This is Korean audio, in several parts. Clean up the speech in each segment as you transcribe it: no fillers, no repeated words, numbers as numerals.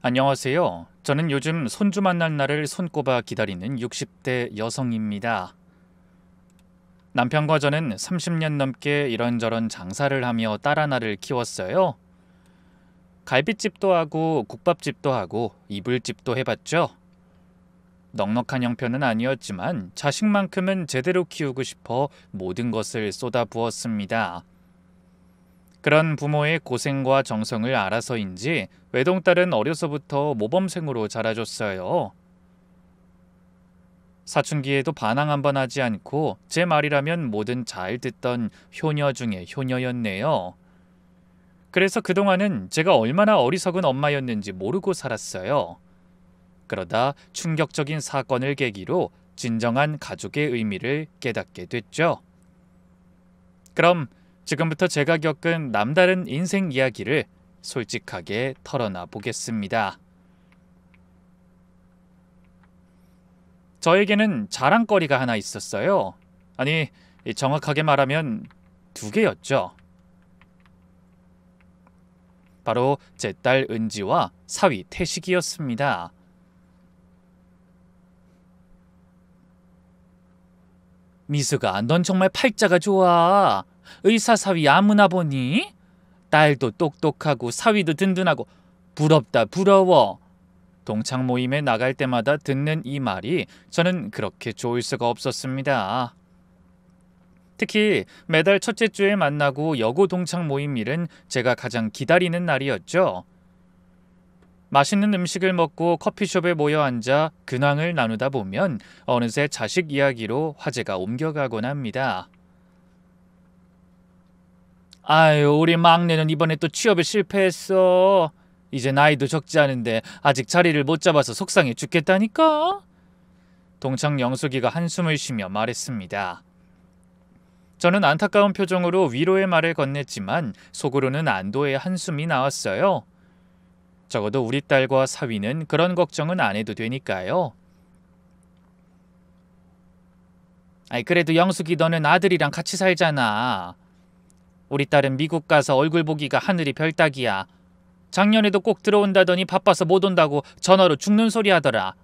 안녕하세요. 저는 요즘 손주 만날 날을 손꼽아 기다리는 60대 여성입니다. 남편과 저는 30년 넘게 이런저런 장사를 하며 딸 하나를 키웠어요. 갈비집도 하고 국밥집도 하고 이불집도 해봤죠. 넉넉한 형편은 아니었지만 자식만큼은 제대로 키우고 싶어 모든 것을 쏟아부었습니다. 그런 부모의 고생과 정성을 알아서인지 외동딸은 어려서부터 모범생으로 자라줬어요. 사춘기에도 반항 한 번 하지 않고 제 말이라면 뭐든 잘 듣던 효녀 중에 효녀였네요. 그래서 그동안은 제가 얼마나 어리석은 엄마였는지 모르고 살았어요. 그러다 충격적인 사건을 계기로 진정한 가족의 의미를 깨닫게 됐죠. 그럼 지금부터 제가 겪은 남다른 인생 이야기를 솔직하게 털어놔 보겠습니다. 저에게는 자랑거리가 하나 있었어요. 아니, 정확하게 말하면 두 개였죠. 바로 제 딸 은지와 사위 태식이었습니다. 미수가, 넌 정말 팔자가 좋아. 의사 사위 아무나 보니? 딸도 똑똑하고 사위도 든든하고 부럽다 부러워. 동창 모임에 나갈 때마다 듣는 이 말이 저는 그렇게 좋을 수가 없었습니다. 특히 매달 첫째 주에 만나고 여고 동창 모임일은 제가 가장 기다리는 날이었죠. 맛있는 음식을 먹고 커피숍에 모여 앉아 근황을 나누다 보면 어느새 자식 이야기로 화제가 옮겨가곤 합니다. 아유, 우리 막내는 이번에 또 취업에 실패했어. 이제 나이도 적지 않은데 아직 자리를 못 잡아서 속상해 죽겠다니까? 동창 영숙이가 한숨을 쉬며 말했습니다. 저는 안타까운 표정으로 위로의 말을 건넸지만 속으로는 안도의 한숨이 나왔어요. 적어도 우리 딸과 사위는 그런 걱정은 안 해도 되니까요. 아이, 그래도 영숙이 너는 아들이랑 같이 살잖아. 우리 딸은 미국 가서 얼굴 보기가 하늘이 별따기야. 작년에도 꼭 들어온다더니 바빠서 못 온다고 전화로 죽는 소리 하더라.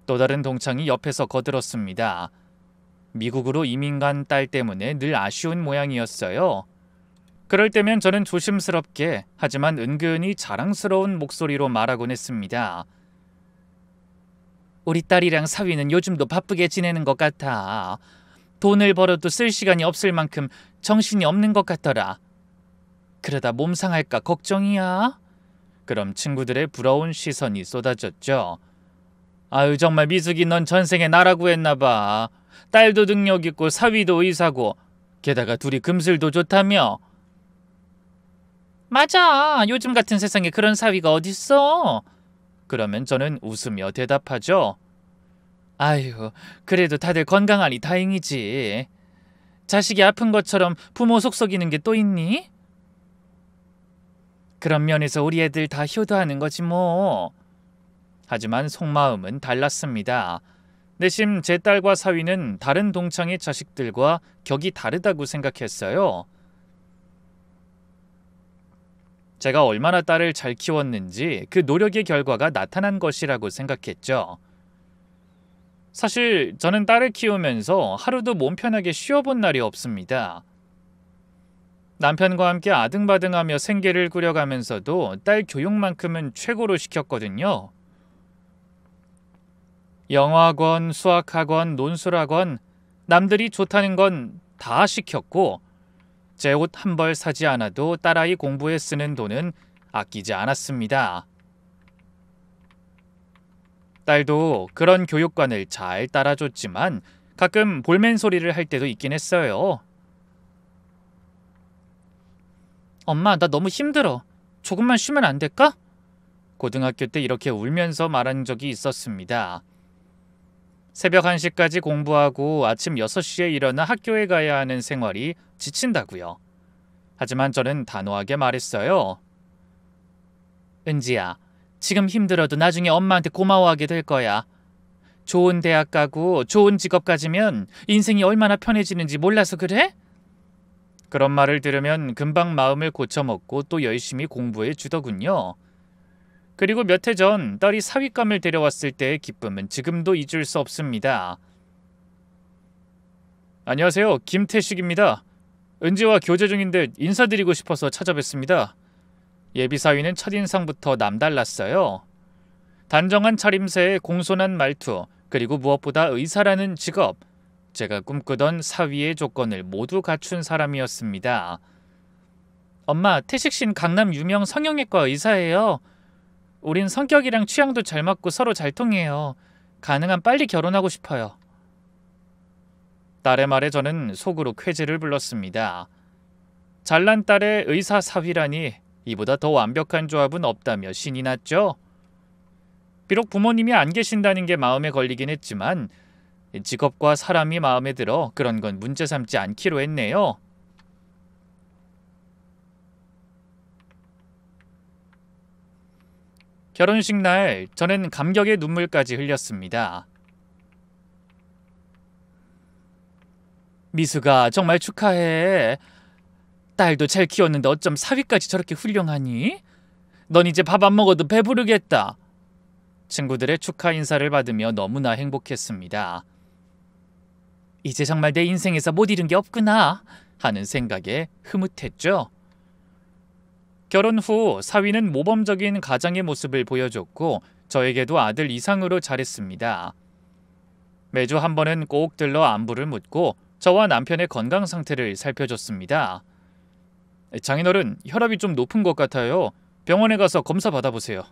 또 다른 동창이 옆에서 거들었습니다. 미국으로 이민 간 딸 때문에 늘 아쉬운 모양이었어요. 그럴 때면 저는 조심스럽게 하지만 은근히 자랑스러운 목소리로 말하곤 했습니다. 우리 딸이랑 사위는 요즘도 바쁘게 지내는 것 같아. 돈을 벌어도 쓸 시간이 없을 만큼 정신이 없는 것 같더라. 그러다 몸 상할까 걱정이야. 그럼 친구들의 부러운 시선이 쏟아졌죠. 아유, 정말 미숙이, 넌 전생에 나라고 했나봐. 딸도 능력 있고 사위도 의사고 게다가 둘이 금슬도 좋다며. 맞아, 요즘 같은 세상에 그런 사위가 어딨어. 그러면 저는 웃으며 대답하죠. 아유, 그래도 다들 건강하니 다행이지. 자식이 아픈 것처럼 부모 속썩이는 게 또 있니? 그런 면에서 우리 애들 다 효도하는 거지 뭐. 하지만 속마음은 달랐습니다. 내심 제 딸과 사위는 다른 동창의 자식들과 격이 다르다고 생각했어요. 제가 얼마나 딸을 잘 키웠는지 그 노력의 결과가 나타난 것이라고 생각했죠. 사실 저는 딸을 키우면서 하루도 몸 편하게 쉬어본 날이 없습니다. 남편과 함께 아등바등하며 생계를 꾸려가면서도 딸 교육만큼은 최고로 시켰거든요. 영어학원, 수학학원, 논술학원, 남들이 좋다는 건 다 시켰고 제 옷 한 벌 사지 않아도 딸아이 공부에 쓰는 돈은 아끼지 않았습니다. 딸도 그런 교육관을 잘 따라줬지만 가끔 볼멘 소리를 할 때도 있긴 했어요. 엄마, 나 너무 힘들어. 조금만 쉬면 안 될까? 고등학교 때 이렇게 울면서 말한 적이 있었습니다. 새벽 1시까지 공부하고 아침 6시에 일어나 학교에 가야 하는 생활이 지친다고요. 하지만 저는 단호하게 말했어요. 은지야, 지금 힘들어도 나중에 엄마한테 고마워하게 될 거야. 좋은 대학 가고 좋은 직업 가지면 인생이 얼마나 편해지는지 몰라서 그래? 그런 말을 들으면 금방 마음을 고쳐먹고 또 열심히 공부해 주더군요. 그리고 몇 해 전 딸이 사윗감을 데려왔을 때의 기쁨은 지금도 잊을 수 없습니다. 안녕하세요. 김태식입니다. 은지와 교제 중인데 인사드리고 싶어서 찾아뵙습니다. 예비사위는 첫인상부터 남달랐어요. 단정한 차림새에 공손한 말투, 그리고 무엇보다 의사라는 직업. 제가 꿈꾸던 사위의 조건을 모두 갖춘 사람이었습니다. 엄마, 태식 씨는 강남 유명 성형외과 의사예요. 우린 성격이랑 취향도 잘 맞고 서로 잘 통해요. 가능한 빨리 결혼하고 싶어요. 딸의 말에 저는 속으로 쾌재를 불렀습니다. 잘난 딸의 의사 사위라니 이보다 더 완벽한 조합은 없다며 신이 났죠. 비록 부모님이 안 계신다는 게 마음에 걸리긴 했지만 직업과 사람이 마음에 들어 그런 건 문제 삼지 않기로 했네요. 결혼식 날 저는 감격의 눈물까지 흘렸습니다. 미수가 정말 축하해. 딸도 잘 키웠는데 어쩜 사위까지 저렇게 훌륭하니? 넌 이제 밥 안 먹어도 배부르겠다. 친구들의 축하 인사를 받으며 너무나 행복했습니다. 이제 정말 내 인생에서 못 잃은 게 없구나 하는 생각에 흐뭇했죠. 결혼 후 사위는 모범적인 가장의 모습을 보여줬고 저에게도 아들 이상으로 잘했습니다. 매주 한 번은 꼭 들러 안부를 묻고 저와 남편의 건강 상태를 살펴줬습니다. 장인어른, 혈압이 좀 높은 것 같아요. 병원에 가서 검사 받아보세요.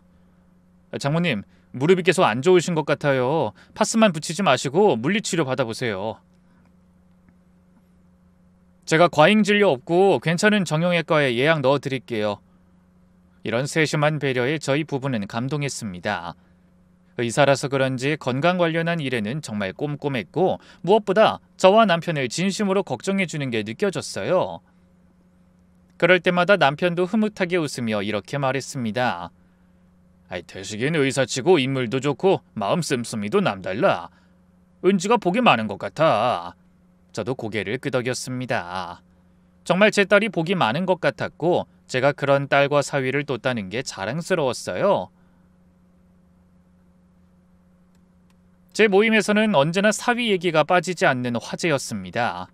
장모님, 무릎이 계속 안 좋으신 것 같아요. 파스만 붙이지 마시고 물리치료 받아보세요. 제가 과잉진료 없고 괜찮은 정형외과에 예약 넣어드릴게요. 이런 세심한 배려에 저희 부부는 감동했습니다. 의사라서 그런지 건강 관련한 일에는 정말 꼼꼼했고 무엇보다 저와 남편을 진심으로 걱정해주는 게 느껴졌어요. 그럴 때마다 남편도 흐뭇하게 웃으며 이렇게 말했습니다. 태식이는 의사치고 인물도 좋고 마음 씀씀이도 남달라. 은지가 복이 많은 것 같아. 저도 고개를 끄덕였습니다. 정말 제 딸이 복이 많은 것 같았고 제가 그런 딸과 사위를 뒀다는 게 자랑스러웠어요. 제 모임에서는 언제나 사위 얘기가 빠지지 않는 화제였습니다.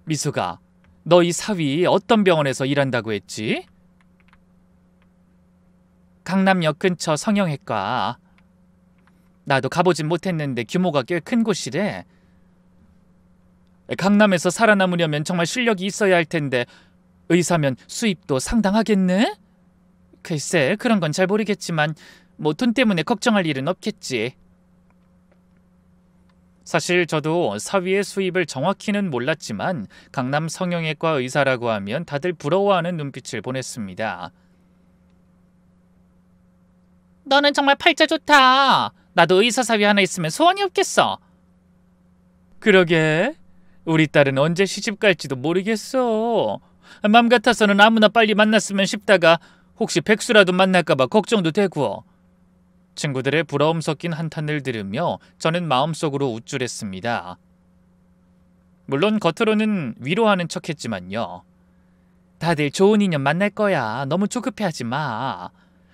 미수가, 너 이 사위 어떤 병원에서 일한다고 했지? 강남역 근처 성형외과. 나도 가보진 못했는데 규모가 꽤 큰 곳이래. 강남에서 살아남으려면 정말 실력이 있어야 할 텐데 의사면 수입도 상당하겠네? 글쎄, 그런 건 잘 모르겠지만 뭐 돈 때문에 걱정할 일은 없겠지. 사실 저도 사위의 수입을 정확히는 몰랐지만 강남 성형외과 의사라고 하면 다들 부러워하는 눈빛을 보냈습니다. 너는 정말 팔자 좋다. 나도 의사 사위 하나 있으면 소원이 없겠어. 그러게. 우리 딸은 언제 시집 갈지도 모르겠어. 맘 같아서는 아무나 빨리 만났으면 싶다가 혹시 백수라도 만날까봐 걱정도 되고. 친구들의 부러움 섞인 한탄을 들으며 저는 마음속으로 우쭐했습니다. 물론 겉으로는 위로하는 척했지만요. 다들 좋은 인연 만날 거야. 너무 조급해하지 마.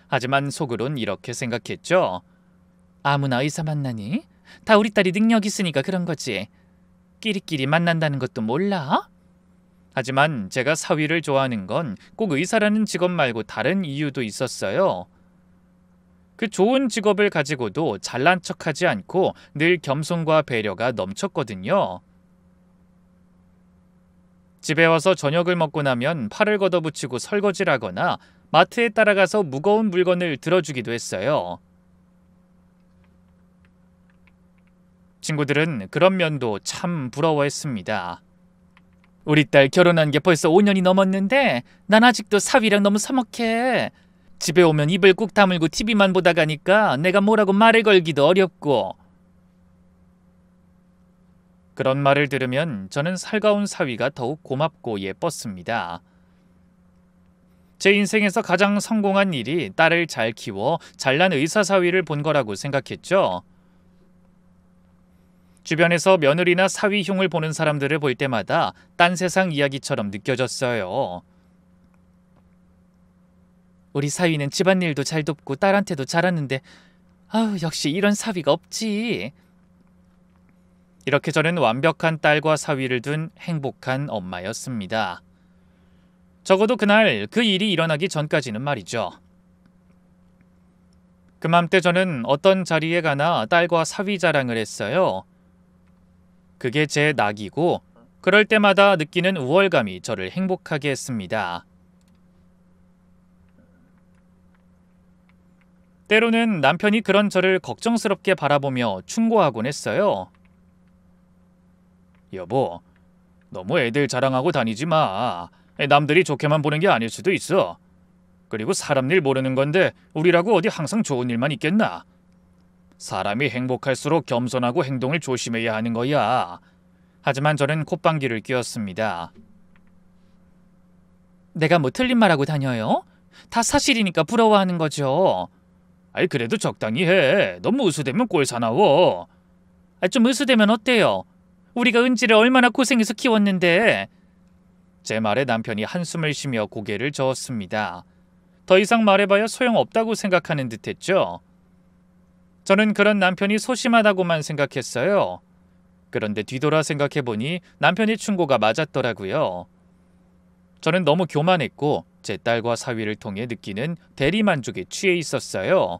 하지만 속으론 이렇게 생각했죠. 아무나 의사 만나니? 다 우리 딸이 능력 있으니까 그런 거지. 끼리끼리 만난다는 것도 몰라? 하지만 제가 사위를 좋아하는 건 꼭 의사라는 직업 말고 다른 이유도 있었어요. 그 좋은 직업을 가지고도 잘난 척하지 않고 늘 겸손과 배려가 넘쳤거든요. 집에 와서 저녁을 먹고 나면 팔을 걷어붙이고 설거지를 하거나 마트에 따라가서 무거운 물건을 들어주기도 했어요. 친구들은 그런 면도 참 부러워했습니다. 우리 딸 결혼한 게 벌써 5년이 넘었는데 난 아직도 사위랑 너무 서먹해. 집에 오면 입을 꾹 다물고 TV만 보다 가니까 내가 뭐라고 말을 걸기도 어렵고. 그런 말을 들으면 저는 살가운 사위가 더욱 고맙고 예뻤습니다. 제 인생에서 가장 성공한 일이 딸을 잘 키워 잘난 의사 사위를 본 거라고 생각했죠. 주변에서 며느리나 사위 흉을 보는 사람들을 볼 때마다 딴 세상 이야기처럼 느껴졌어요. 우리 사위는 집안일도 잘 돕고 딸한테도 잘하는데 아우 역시 이런 사위가 없지. 이렇게 저는 완벽한 딸과 사위를 둔 행복한 엄마였습니다. 적어도 그날 그 일이 일어나기 전까지는 말이죠. 그맘때 저는 어떤 자리에 가나 딸과 사위 자랑을 했어요. 그게 제 낙이고 그럴 때마다 느끼는 우월감이 저를 행복하게 했습니다. 때로는 남편이 그런 저를 걱정스럽게 바라보며 충고하곤 했어요. 여보, 너무 애들 자랑하고 다니지 마. 남들이 좋게만 보는 게 아닐 수도 있어. 그리고 사람 일 모르는 건데 우리라고 어디 항상 좋은 일만 있겠나. 사람이 행복할수록 겸손하고 행동을 조심해야 하는 거야. 하지만 저는 콧방귀를 뀌었습니다. 내가 뭐 틀린 말하고 다녀요? 다 사실이니까 부러워하는 거죠. 아이 그래도 적당히 해. 너무 으스대면 꼴 사나워. 좀 으스대면 어때요? 우리가 은지를 얼마나 고생해서 키웠는데. 제 말에 남편이 한숨을 쉬며 고개를 저었습니다. 더 이상 말해봐야 소용없다고 생각하는 듯했죠. 저는 그런 남편이 소심하다고만 생각했어요. 그런데 뒤돌아 생각해보니 남편의 충고가 맞았더라고요. 저는 너무 교만했고 제 딸과 사위를 통해 느끼는 대리만족에 취해 있었어요.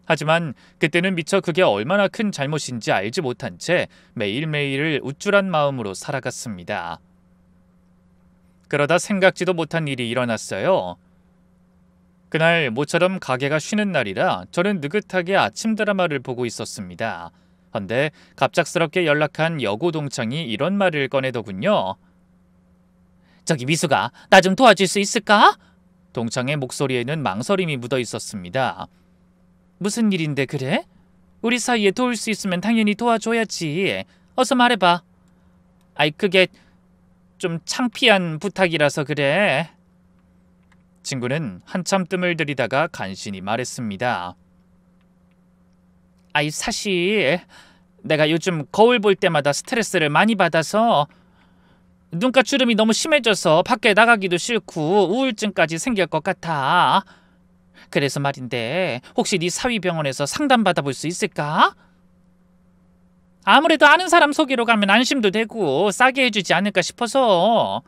하지만 그때는 미처 그게 얼마나 큰 잘못인지 알지 못한 채 매일매일을 우쭐한 마음으로 살아갔습니다. 그러다 생각지도 못한 일이 일어났어요. 그날 모처럼 가게가 쉬는 날이라 저는 느긋하게 아침 드라마를 보고 있었습니다. 헌데 갑작스럽게 연락한 여고 동창이 이런 말을 꺼내더군요. 저기 미수가 나 좀 도와줄 수 있을까? 동창의 목소리에는 망설임이 묻어 있었습니다. 무슨 일인데 그래? 우리 사이에 도울 수 있으면 당연히 도와줘야지. 어서 말해봐. 아이 그게 좀 창피한 부탁이라서 그래. 친구는 한참 뜸을 들이다가 간신히 말했습니다. 아이 사실 내가 요즘 거울 볼 때마다 스트레스를 많이 받아서 눈가 주름이 너무 심해져서 밖에 나가기도 싫고 우울증까지 생길 것 같아. 그래서 말인데 혹시 네 사위병원에서 상담 받아볼 수 있을까? 아무래도 아는 사람 소개로 가면 안심도 되고 싸게 해주지 않을까 싶어서.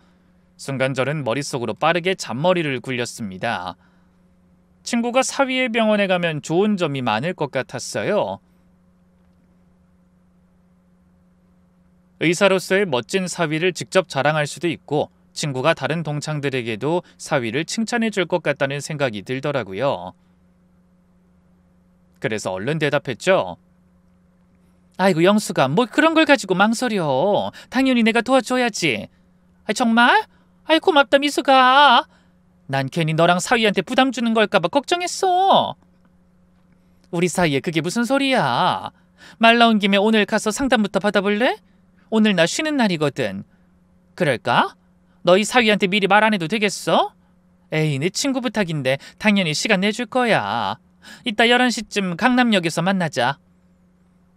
순간 저는 머릿속으로 빠르게 잔머리를 굴렸습니다. 친구가 사위의 병원에 가면 좋은 점이 많을 것 같았어요. 의사로서의 멋진 사위를 직접 자랑할 수도 있고 친구가 다른 동창들에게도 사위를 칭찬해 줄 것 같다는 생각이 들더라고요. 그래서 얼른 대답했죠. 아이고 영수가 뭐 그런 걸 가지고 망설여. 당연히 내가 도와줘야지. 정말? 아이 고맙다 미수가. 난 괜히 너랑 사위한테 부담 주는 걸까봐 걱정했어. 우리 사이에 그게 무슨 소리야. 말 나온 김에 오늘 가서 상담부터 받아볼래? 오늘 나 쉬는 날이거든. 그럴까? 너희 사위한테 미리 말 안 해도 되겠어? 에이 내 친구 부탁인데 당연히 시간 내줄 거야. 이따 11시쯤 강남역에서 만나자.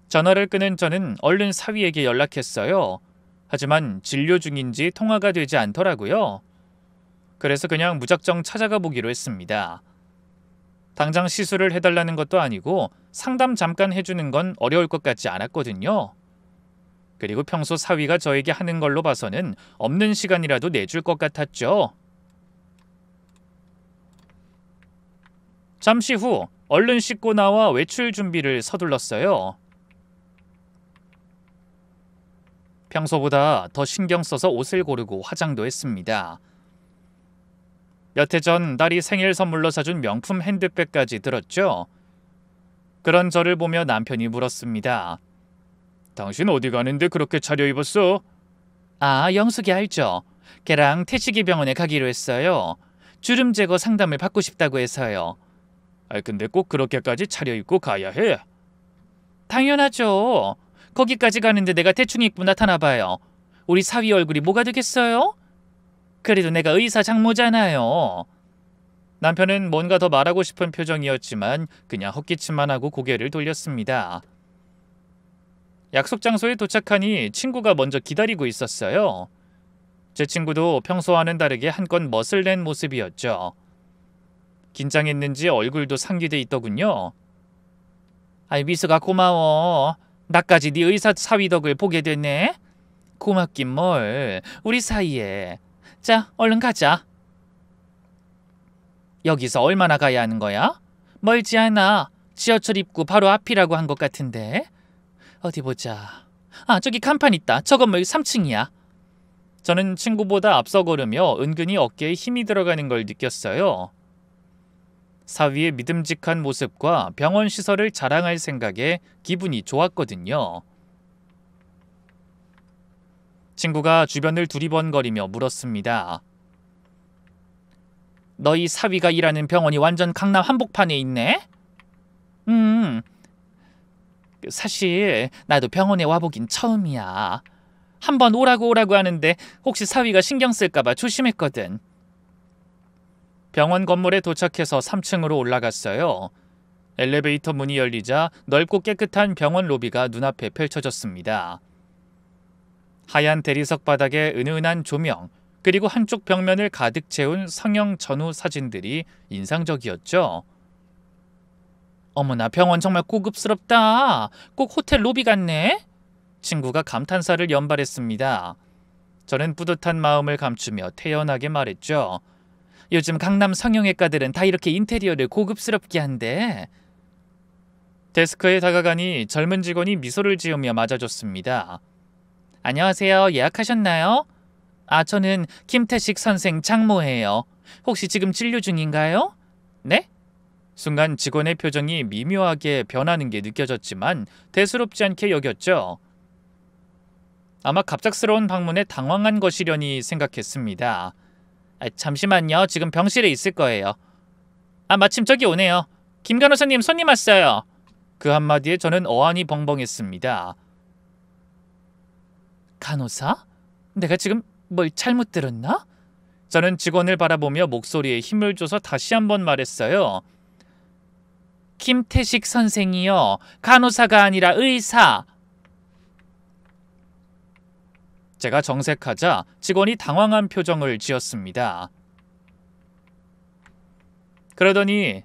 전화를 끊은 저는 얼른 사위에게 연락했어요. 하지만 진료 중인지 통화가 되지 않더라고요. 그래서 그냥 무작정 찾아가 보기로 했습니다. 당장 시술을 해달라는 것도 아니고 상담 잠깐 해주는 건 어려울 것 같지 않았거든요. 그리고 평소 사위가 저에게 하는 걸로 봐서는 없는 시간이라도 내줄 것 같았죠. 잠시 후 얼른 씻고 나와 외출 준비를 서둘렀어요. 평소보다 더 신경 써서 옷을 고르고 화장도 했습니다. 몇 해 전 딸이 생일 선물로 사준 명품 핸드백까지 들었죠. 그런 저를 보며 남편이 물었습니다. 당신 어디 가는데 그렇게 차려입었어? 아, 영숙이 알죠. 걔랑 태식이 병원에 가기로 했어요. 주름 제거 상담을 받고 싶다고 해서요. 근데 꼭 그렇게까지 차려입고 가야 해? 당연하죠. 거기까지 가는데 내가 대충 입고 나타나봐요. 우리 사위 얼굴이 뭐가 되겠어요? 그래도 내가 의사 장모잖아요. 남편은 뭔가 더 말하고 싶은 표정이었지만 그냥 헛기침만 하고 고개를 돌렸습니다. 약속 장소에 도착하니 친구가 먼저 기다리고 있었어요. 제 친구도 평소와는 다르게 한껏 멋을 낸 모습이었죠. 긴장했는지 얼굴도 상기돼 있더군요. 아이, 미수가 고마워. 나까지 네 의사 사위 덕을 보게 됐네. 고맙긴 뭘. 우리 사이에. 자, 얼른 가자. 여기서 얼마나 가야 하는 거야? 멀지 않아. 지하철 입구 바로 앞이라고 한 것 같은데. 어디 보자. 아, 저기 간판 있다. 저 건물 3층이야. 저는 친구보다 앞서 걸으며 은근히 어깨에 힘이 들어가는 걸 느꼈어요. 사위의 믿음직한 모습과 병원 시설을 자랑할 생각에 기분이 좋았거든요. 친구가 주변을 두리번거리며 물었습니다. 너희 사위가 일하는 병원이 완전 강남 한복판에 있네? 사실 나도 병원에 와보긴 처음이야. 한번 오라고 하는데 혹시 사위가 신경 쓸까봐 조심했거든. 병원 건물에 도착해서 3층으로 올라갔어요. 엘리베이터 문이 열리자 넓고 깨끗한 병원 로비가 눈앞에 펼쳐졌습니다. 하얀 대리석 바닥에 은은한 조명, 그리고 한쪽 벽면을 가득 채운 성형 전후 사진들이 인상적이었죠. 어머나, 병원 정말 고급스럽다. 꼭 호텔 로비 같네. 친구가 감탄사를 연발했습니다. 저는 뿌듯한 마음을 감추며 태연하게 말했죠. 요즘 강남 성형외과들은 다 이렇게 인테리어를 고급스럽게 한대. 데스크에 다가가니 젊은 직원이 미소를 지으며 맞아줬습니다. 안녕하세요. 예약하셨나요? 아, 저는 김태식 선생 장모예요. 혹시 지금 진료 중인가요? 네? 순간 직원의 표정이 미묘하게 변하는 게 느껴졌지만 대수롭지 않게 여겼죠. 아마 갑작스러운 방문에 당황한 것이려니 생각했습니다. 아, 잠시만요. 지금 병실에 있을 거예요. 아, 마침 저기 오네요. 김 간호사님 손님 왔어요. 그 한마디에 저는 어안이 벙벙했습니다. 간호사? 내가 지금 뭘 잘못 들었나? 저는 직원을 바라보며 목소리에 힘을 줘서 다시 한번 말했어요. 김태식 선생이요. 간호사가 아니라 의사. 제가 정색하자 직원이 당황한 표정을 지었습니다. 그러더니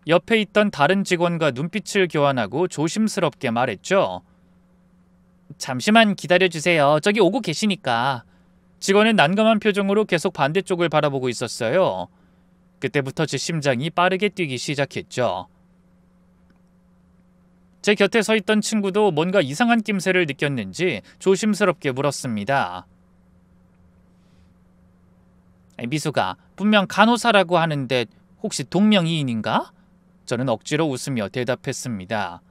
옆에 있던 다른 직원과 눈빛을 교환하고 조심스럽게 말했죠. 잠시만 기다려주세요. 저기 오고 계시니까. 직원은 난감한 표정으로 계속 반대쪽을 바라보고 있었어요. 그때부터 제 심장이 빠르게 뛰기 시작했죠. 제 곁에 서 있던 친구도 뭔가 이상한 낌새를 느꼈는지 조심스럽게 물었습니다. 미수가 분명 간호사라고 하는데 혹시 동명이인인가? 저는 억지로 웃으며 대답했습니다.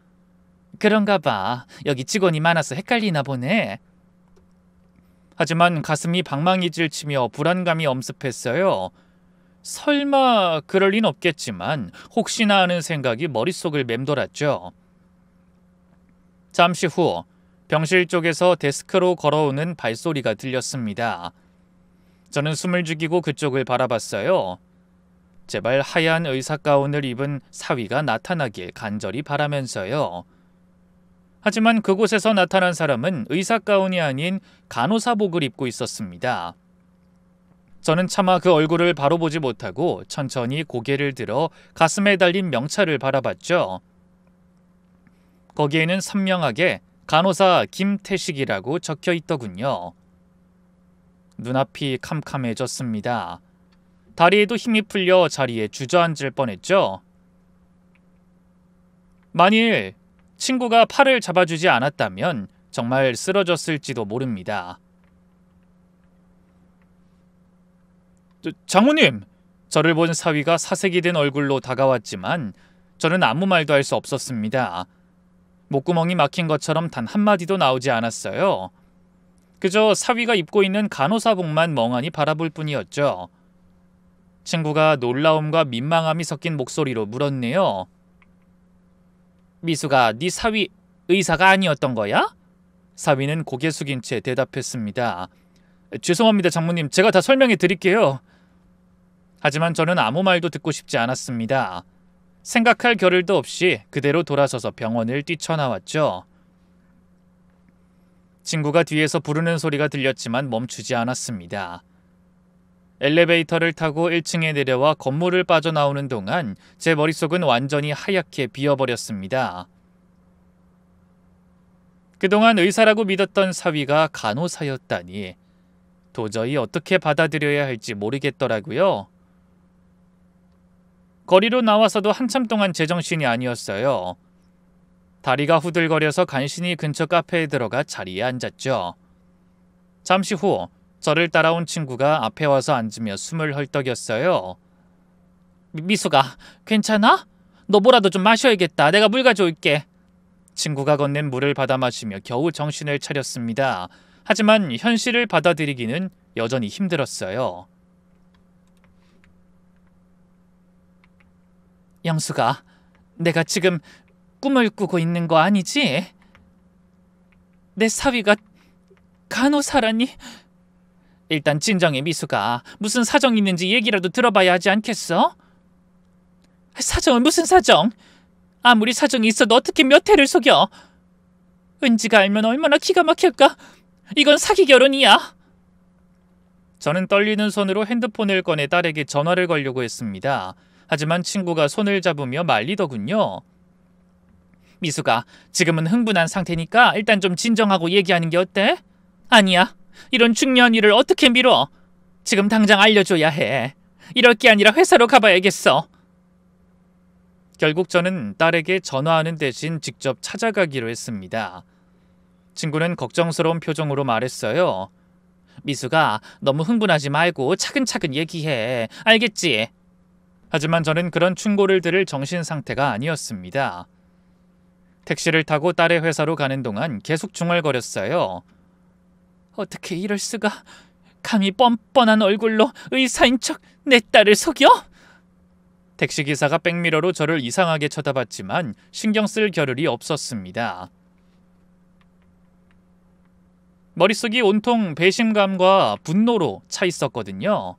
그런가 봐. 여기 직원이 많아서 헷갈리나 보네. 하지만 가슴이 방망이질 치며 불안감이 엄습했어요. 설마 그럴 린 없겠지만 혹시나 하는 생각이 머릿속을 맴돌았죠. 잠시 후 병실 쪽에서 데스크로 걸어오는 발소리가 들렸습니다. 저는 숨을 죽이고 그쪽을 바라봤어요. 제발 하얀 의사 가운을 입은 사위가 나타나길 간절히 바라면서요. 하지만 그곳에서 나타난 사람은 의사 가운이 아닌 간호사복을 입고 있었습니다. 저는 차마 그 얼굴을 바로 보지 못하고 천천히 고개를 들어 가슴에 달린 명찰을 바라봤죠. 거기에는 선명하게 간호사 김태식이라고 적혀 있더군요. 눈앞이 캄캄해졌습니다. 다리에도 힘이 풀려 자리에 주저앉을 뻔했죠. 만일 친구가 팔을 잡아주지 않았다면 정말 쓰러졌을지도 모릅니다. 장모님! 저를 본 사위가 사색이 된 얼굴로 다가왔지만 저는 아무 말도 할 수 없었습니다. 목구멍이 막힌 것처럼 단 한마디도 나오지 않았어요. 그저 사위가 입고 있는 간호사복만 멍하니 바라볼 뿐이었죠. 친구가 놀라움과 민망함이 섞인 목소리로 물었네요. 미수가 네 사위 의사가 아니었던 거야? 사위는 고개 숙인 채 대답했습니다. 죄송합니다 장모님. 제가 다 설명해 드릴게요. 하지만 저는 아무 말도 듣고 싶지 않았습니다. 생각할 겨를도 없이 그대로 돌아서서 병원을 뛰쳐나왔죠. 친구가 뒤에서 부르는 소리가 들렸지만 멈추지 않았습니다. 엘리베이터를 타고 1층에 내려와 건물을 빠져나오는 동안 제 머릿속은 완전히 하얗게 비어버렸습니다. 그동안 의사라고 믿었던 사위가 간호사였다니 도저히 어떻게 받아들여야 할지 모르겠더라고요. 거리로 나와서도 한참 동안 제정신이 아니었어요. 다리가 후들거려서 간신히 근처 카페에 들어가 자리에 앉았죠. 잠시 후 저를 따라온 친구가 앞에 와서 앉으며 숨을 헐떡였어요. 미수가 괜찮아? 너 뭐라도 좀 마셔야겠다. 내가 물 가져올게. 친구가 건넨 물을 받아 마시며 겨우 정신을 차렸습니다. 하지만 현실을 받아들이기는 여전히 힘들었어요. 영수가, 내가 지금 꿈을 꾸고 있는 거 아니지? 내 사위가 간호사라니? 일단 진정해, 미수가. 무슨 사정이 있는지 얘기라도 들어봐야 하지 않겠어? 사정은 무슨 사정? 아무리 사정이 있어도 어떻게 몇 해를 속여? 은지가 알면 얼마나 기가 막힐까? 이건 사기 결혼이야. 저는 떨리는 손으로 핸드폰을 꺼내 딸에게 전화를 걸려고 했습니다. 하지만 친구가 손을 잡으며 말리더군요. 미수가, 지금은 흥분한 상태니까 일단 좀 진정하고 얘기하는 게 어때? 아니야. 이런 중요한 일을 어떻게 미뤄? 지금 당장 알려줘야 해. 이럴 게 아니라 회사로 가봐야겠어. 결국 저는 딸에게 전화하는 대신 직접 찾아가기로 했습니다. 친구는 걱정스러운 표정으로 말했어요. 미수가, 너무 흥분하지 말고 차근차근 얘기해. 알겠지? 하지만 저는 그런 충고를 들을 정신 상태가 아니었습니다. 택시를 타고 딸의 회사로 가는 동안 계속 중얼거렸어요. 어떻게 이럴 수가? 감히 뻔뻔한 얼굴로 의사인 척 내 딸을 속여? 택시기사가 백미러로 저를 이상하게 쳐다봤지만 신경 쓸 겨를이 없었습니다. 머릿속이 온통 배신감과 분노로 차 있었거든요.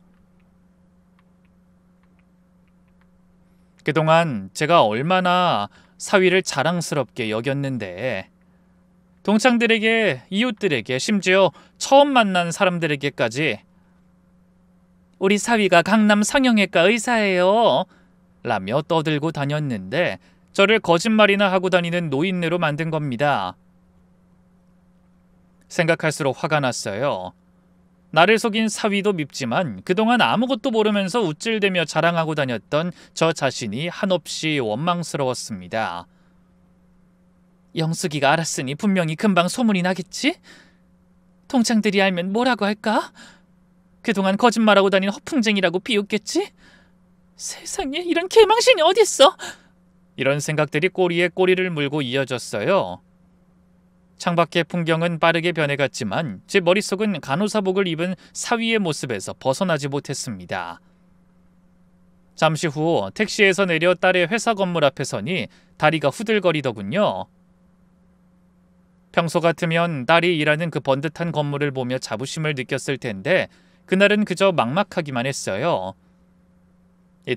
그동안 제가 얼마나 사위를 자랑스럽게 여겼는데 동창들에게, 이웃들에게, 심지어 처음 만난 사람들에게까지 우리 사위가 강남 성형외과 의사예요 라며 떠들고 다녔는데 저를 거짓말이나 하고 다니는 노인네로 만든 겁니다. 생각할수록 화가 났어요. 나를 속인 사위도 밉지만 그동안 아무것도 모르면서 우쭐대며 자랑하고 다녔던 저 자신이 한없이 원망스러웠습니다. 영숙이가 알았으니 분명히 금방 소문이 나겠지? 동창들이 알면 뭐라고 할까? 그동안 거짓말하고 다닌 허풍쟁이라고 비웃겠지? 세상에, 이런 개망신이 어딨어? 이런 생각들이 꼬리에 꼬리를 물고 이어졌어요. 창밖의 풍경은 빠르게 변해갔지만 제 머릿속은 간호사복을 입은 사위의 모습에서 벗어나지 못했습니다. 잠시 후 택시에서 내려 딸의 회사 건물 앞에 서니 다리가 후들거리더군요. 평소 같으면 딸이 일하는 그 번듯한 건물을 보며 자부심을 느꼈을 텐데 그날은 그저 막막하기만 했어요.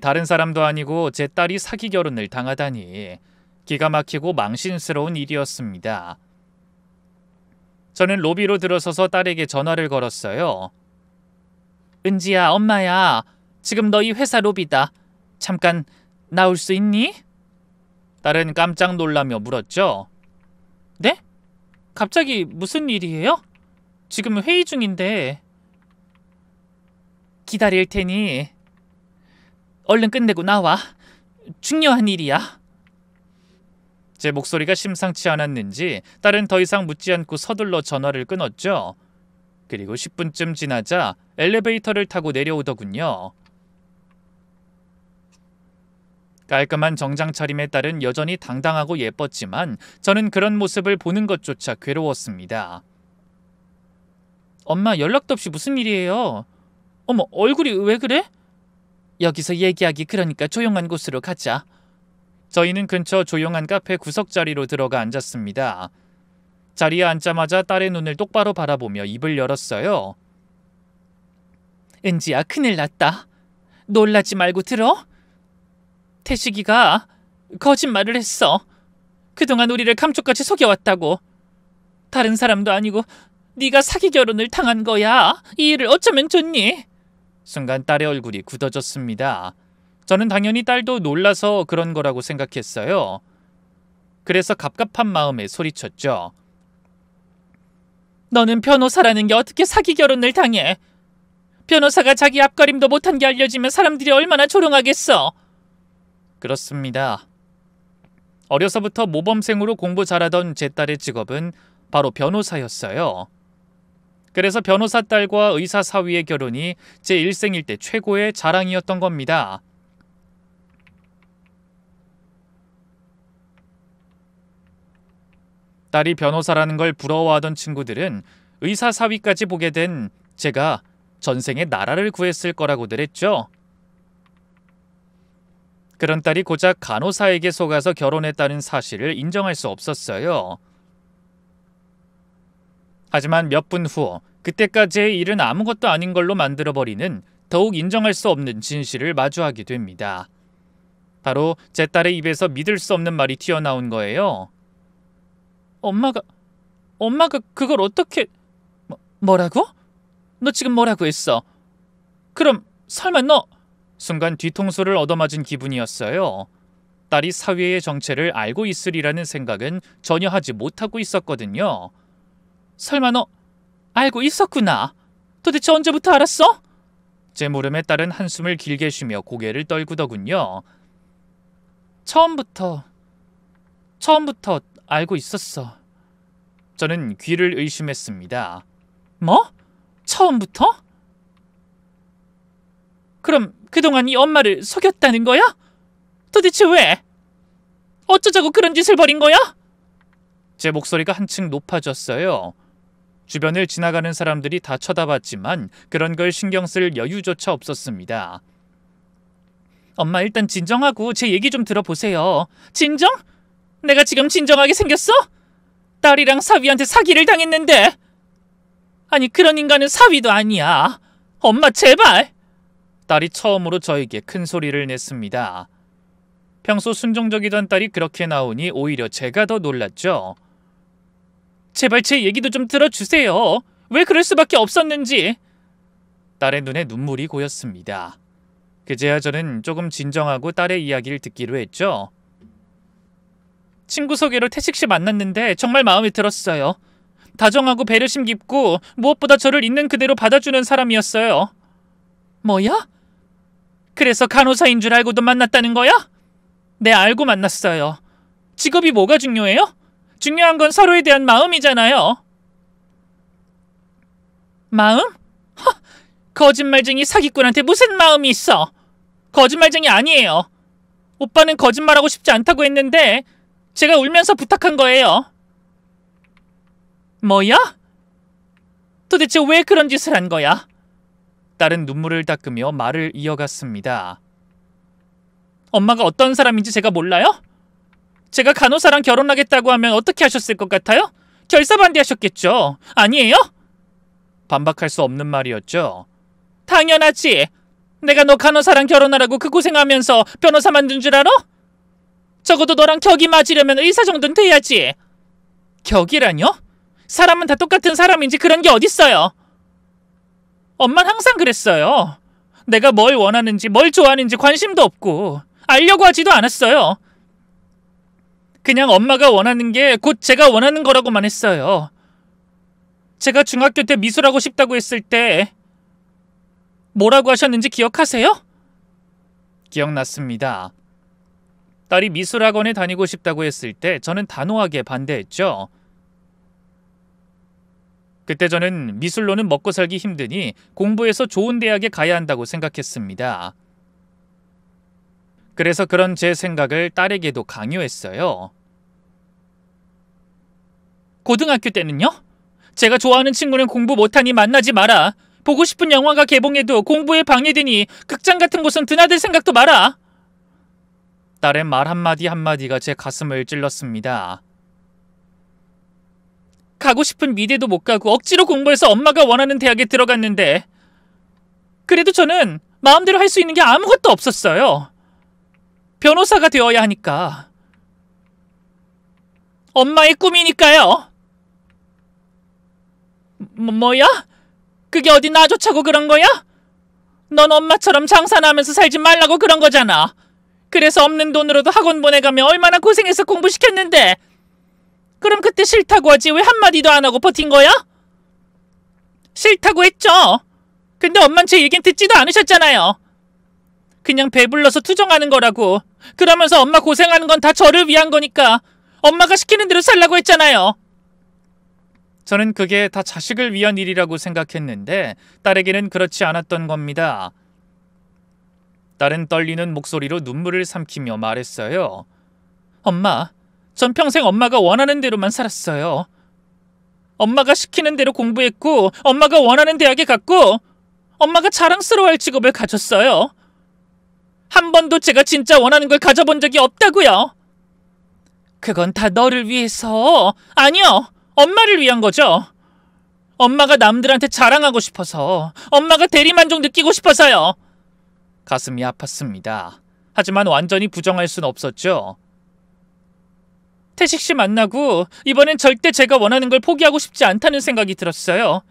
다른 사람도 아니고 제 딸이 사기 결혼을 당하다니 기가 막히고 망신스러운 일이었습니다. 저는 로비로 들어서서 딸에게 전화를 걸었어요. 은지야, 엄마야. 지금 너희 회사 로비다. 잠깐 나올 수 있니? 딸은 깜짝 놀라며 물었죠. 네? 갑자기 무슨 일이에요? 지금 회의 중인데. 기다릴 테니 얼른 끝내고 나와. 중요한 일이야. 제 목소리가 심상치 않았는지 딸은 더 이상 묻지 않고 서둘러 전화를 끊었죠. 그리고 10분쯤 지나자 엘리베이터를 타고 내려오더군요. 깔끔한 정장 차림의 딸은 여전히 당당하고 예뻤지만 저는 그런 모습을 보는 것조차 괴로웠습니다. 엄마, 연락도 없이 무슨 일이에요? 어머, 얼굴이 왜 그래? 여기서 얘기하기 그러니까 조용한 곳으로 가자. 저희는 근처 조용한 카페 구석자리로 들어가 앉았습니다. 자리에 앉자마자 딸의 눈을 똑바로 바라보며 입을 열었어요. 은지야, 큰일 났다. 놀라지 말고 들어. 태식이가 거짓말을 했어. 그동안 우리를 감쪽같이 속여왔다고. 다른 사람도 아니고 네가 사기 결혼을 당한 거야. 이 일을 어쩌면 좋니? 순간 딸의 얼굴이 굳어졌습니다. 저는 당연히 딸도 놀라서 그런 거라고 생각했어요. 그래서 갑갑한 마음에 소리쳤죠. 너는 변호사라는 게 어떻게 사기 결혼을 당해? 변호사가 자기 앞가림도 못한 게 알려지면 사람들이 얼마나 조롱하겠어. 그렇습니다. 어려서부터 모범생으로 공부 잘하던 제 딸의 직업은 바로 변호사였어요. 그래서 변호사 딸과 의사 사위의 결혼이 제 일생일 때 최고의 자랑이었던 겁니다. 딸이 변호사라는 걸 부러워하던 친구들은 의사 사위까지 보게 된 제가 전생에 나라를 구했을 거라고들 했죠. 그런 딸이 고작 간호사에게 속아서 결혼했다는 사실을 인정할 수 없었어요. 하지만 몇 분 후 그때까지의 일은 아무것도 아닌 걸로 만들어버리는 더욱 인정할 수 없는 진실을 마주하게 됩니다. 바로 제 딸의 입에서 믿을 수 없는 말이 튀어나온 거예요. 엄마가 그걸 어떻게... 뭐라고? 너 지금 뭐라고 했어? 그럼 설마 너... 순간 뒤통수를 얻어맞은 기분이었어요. 딸이 사위의 정체를 알고 있으리라는 생각은 전혀 하지 못하고 있었거든요. 설마 너 알고 있었구나. 도대체 언제부터 알았어? 제 물음에 딸은 한숨을 길게 쉬며 고개를 떨구더군요. 처음부터 알고 있었어. 저는 귀를 의심했습니다. 뭐? 처음부터? 그럼 그동안 이 엄마를 속였다는 거야? 도대체 왜? 어쩌자고 그런 짓을 벌인 거야? 제 목소리가 한층 높아졌어요. 주변을 지나가는 사람들이 다 쳐다봤지만 그런 걸 신경 쓸 여유조차 없었습니다. 엄마 일단 진정하고 제 얘기 좀 들어보세요. 진정? 내가 지금 진정하게 생겼어? 딸이랑 사위한테 사기를 당했는데. 아니 그런 인간은 사위도 아니야. 엄마 제발. 딸이 처음으로 저에게 큰 소리를 냈습니다. 평소 순종적이던 딸이 그렇게 나오니 오히려 제가 더 놀랐죠. 제발 제 얘기도 좀 들어주세요. 왜 그럴 수밖에 없었는지. 딸의 눈에 눈물이 고였습니다. 그제야 저는 조금 진정하고 딸의 이야기를 듣기로 했죠. 친구 소개로 태식씨 만났는데 정말 마음에 들었어요. 다정하고 배려심 깊고 무엇보다 저를 있는 그대로 받아주는 사람이었어요. 뭐야? 그래서 간호사인 줄 알고도 만났다는 거야? 네, 알고 만났어요. 직업이 뭐가 중요해요? 중요한 건 서로에 대한 마음이잖아요. 마음? 거짓말쟁이 사기꾼한테 무슨 마음이 있어? 거짓말쟁이 아니에요. 오빠는 거짓말하고 싶지 않다고 했는데 제가 울면서 부탁한 거예요. 뭐야? 도대체 왜 그런 짓을 한 거야? 딸은 눈물을 닦으며 말을 이어갔습니다. 엄마가 어떤 사람인지 제가 몰라요? 제가 간호사랑 결혼하겠다고 하면 어떻게 하셨을 것 같아요? 결사반대하셨겠죠? 아니에요? 반박할 수 없는 말이었죠. 당연하지. 내가 너 간호사랑 결혼하라고 그 고생하면서 변호사 만든 줄 알아? 적어도 너랑 격이 맞으려면 의사 정도는 돼야지. 격이라뇨? 사람은 다 똑같은 사람인지 그런 게 어딨어요. 엄마는 항상 그랬어요. 내가 뭘 원하는지 뭘 좋아하는지 관심도 없고 알려고 하지도 않았어요. 그냥 엄마가 원하는 게 곧 제가 원하는 거라고만 했어요. 제가 중학교 때 미술하고 싶다고 했을 때 뭐라고 하셨는지 기억하세요? 기억났습니다. 딸이 미술학원에 다니고 싶다고 했을 때 저는 단호하게 반대했죠. 그때 저는 미술로는 먹고 살기 힘드니 공부해서 좋은 대학에 가야 한다고 생각했습니다. 그래서 그런 제 생각을 딸에게도 강요했어요. 고등학교 때는요? 제가 좋아하는 친구는 공부 못하니 만나지 마라. 보고 싶은 영화가 개봉해도 공부에 방해되니 극장 같은 곳은 드나들 생각도 마라. 딸의 말 한마디 한마디가 제 가슴을 찔렀습니다. 가고 싶은 미대도 못 가고 억지로 공부해서 엄마가 원하는 대학에 들어갔는데 그래도 저는 마음대로 할 수 있는 게 아무것도 없었어요. 변호사가 되어야 하니까. 엄마의 꿈이니까요. 뭐야? 그게 어디 나조차고 그런 거야? 넌 엄마처럼 장사나 하면서 살지 말라고 그런 거잖아. 그래서 없는 돈으로도 학원 보내가며 얼마나 고생해서 공부시켰는데. 그럼 그때 싫다고 하지 왜 한마디도 안 하고 버틴 거야? 싫다고 했죠. 근데 엄만 제 얘긴 듣지도 않으셨잖아요. 그냥 배불러서 투정하는 거라고. 그러면서 엄마 고생하는 건 다 저를 위한 거니까 엄마가 시키는 대로 살라고 했잖아요. 저는 그게 다 자식을 위한 일이라고 생각했는데 딸에게는 그렇지 않았던 겁니다. 딸은 떨리는 목소리로 눈물을 삼키며 말했어요. 엄마, 전 평생 엄마가 원하는 대로만 살았어요. 엄마가 시키는 대로 공부했고 엄마가 원하는 대학에 갔고 엄마가 자랑스러워할 직업을 가졌어요. 한 번도 제가 진짜 원하는 걸 가져본 적이 없다고요. 그건 다 너를 위해서. 아니요, 엄마를 위한 거죠. 엄마가 남들한테 자랑하고 싶어서, 엄마가 대리만족 느끼고 싶어서요. 가슴이 아팠습니다. 하지만 완전히 부정할 순 없었죠. 태식 씨 만나고 이번엔 절대 제가 원하는 걸 포기하고 싶지 않다는 생각이 들었어요.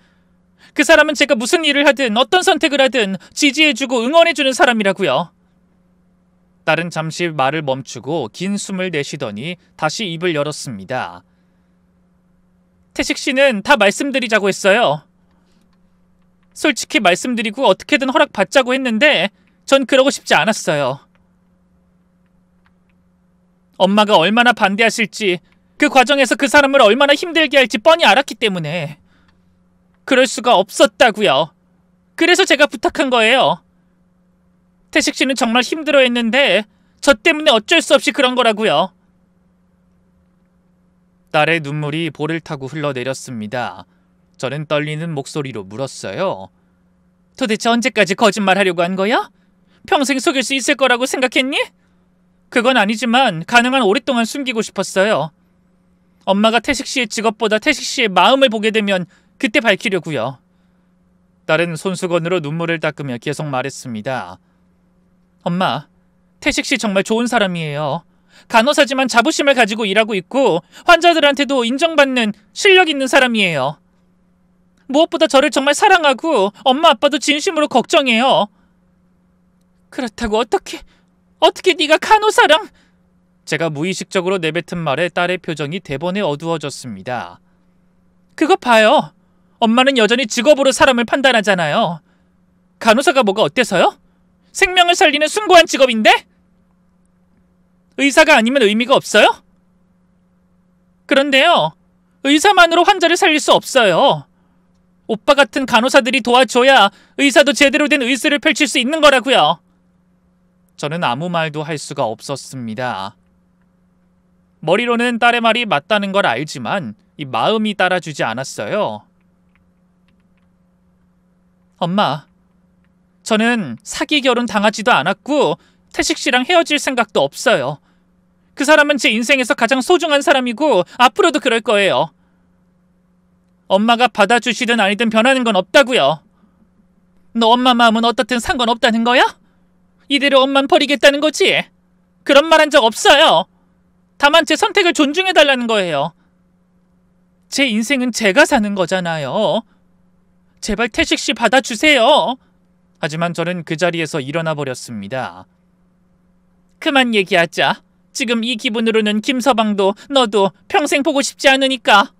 그 사람은 제가 무슨 일을 하든 어떤 선택을 하든 지지해주고 응원해주는 사람이라고요. 딸은 잠시 말을 멈추고 긴 숨을 내쉬더니 다시 입을 열었습니다. 태식 씨는 다 말씀드리자고 했어요. 솔직히 말씀드리고 어떻게든 허락받자고 했는데 전 그러고 싶지 않았어요. 엄마가 얼마나 반대하실지, 그 과정에서 그 사람을 얼마나 힘들게 할지 뻔히 알았기 때문에 그럴 수가 없었다고요. 그래서 제가 부탁한 거예요. 태식 씨는 정말 힘들어했는데 저 때문에 어쩔 수 없이 그런 거라고요. 딸의 눈물이 볼을 타고 흘러내렸습니다. 저는 떨리는 목소리로 물었어요. 도대체 언제까지 거짓말하려고 한 거야? 평생 속일 수 있을 거라고 생각했니? 그건 아니지만 가능한 오랫동안 숨기고 싶었어요. 엄마가 태식 씨의 직업보다 태식 씨의 마음을 보게 되면 그때 밝히려고요. 딸은 손수건으로 눈물을 닦으며 계속 말했습니다. 엄마, 태식 씨 정말 좋은 사람이에요. 간호사지만 자부심을 가지고 일하고 있고 환자들한테도 인정받는 실력 있는 사람이에요. 무엇보다 저를 정말 사랑하고 엄마 아빠도 진심으로 걱정해요. 그렇다고 어떻게 네가 간호사랑... 제가 무의식적으로 내뱉은 말에 딸의 표정이 대번에 어두워졌습니다. 그거 봐요. 엄마는 여전히 직업으로 사람을 판단하잖아요. 간호사가 뭐가 어때서요? 생명을 살리는 숭고한 직업인데? 의사가 아니면 의미가 없어요? 그런데요, 의사만으로 환자를 살릴 수 없어요. 오빠 같은 간호사들이 도와줘야 의사도 제대로 된 의술을 펼칠 수 있는 거라고요. 저는 아무 말도 할 수가 없었습니다. 머리로는 딸의 말이 맞다는 걸 알지만 이 마음이 따라주지 않았어요. 엄마, 저는 사기 결혼 당하지도 않았고 태식 씨랑 헤어질 생각도 없어요. 그 사람은 제 인생에서 가장 소중한 사람이고 앞으로도 그럴 거예요. 엄마가 받아주시든 아니든 변하는 건 없다고요. 너 엄마 마음은 어떻든 상관없다는 거야? 이대로 엄만 버리겠다는 거지? 그런 말 한 적 없어요. 다만 제 선택을 존중해달라는 거예요. 제 인생은 제가 사는 거잖아요. 제발 태식 씨 받아주세요. 하지만 저는 그 자리에서 일어나 버렸습니다. 그만 얘기하자. 지금 이 기분으로는 김서방도 너도 평생 보고 싶지 않으니까.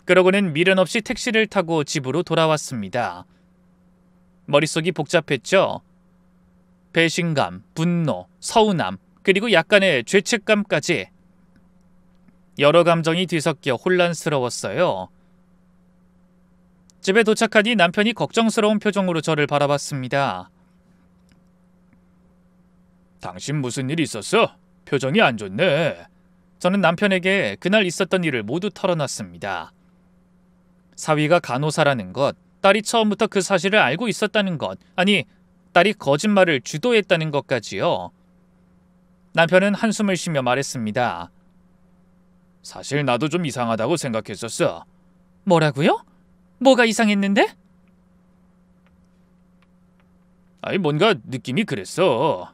그러고는 미련 없이 택시를 타고 집으로 돌아왔습니다. 머릿속이 복잡했죠. 배신감, 분노, 서운함, 그리고 약간의 죄책감까지 여러 감정이 뒤섞여 혼란스러웠어요. 집에 도착하니 남편이 걱정스러운 표정으로 저를 바라봤습니다. 당신 무슨 일 있었어? 표정이 안 좋네. 저는 남편에게 그날 있었던 일을 모두 털어놨습니다. 사위가 간호사라는 것, 딸이 처음부터 그 사실을 알고 있었다는 것, 아니 딸이 거짓말을 주도했다는 것까지요. 남편은 한숨을 쉬며 말했습니다. 사실 나도 좀 이상하다고 생각했었어. 뭐라고요? 뭐가 이상했는데? 아니 뭔가 느낌이 그랬어.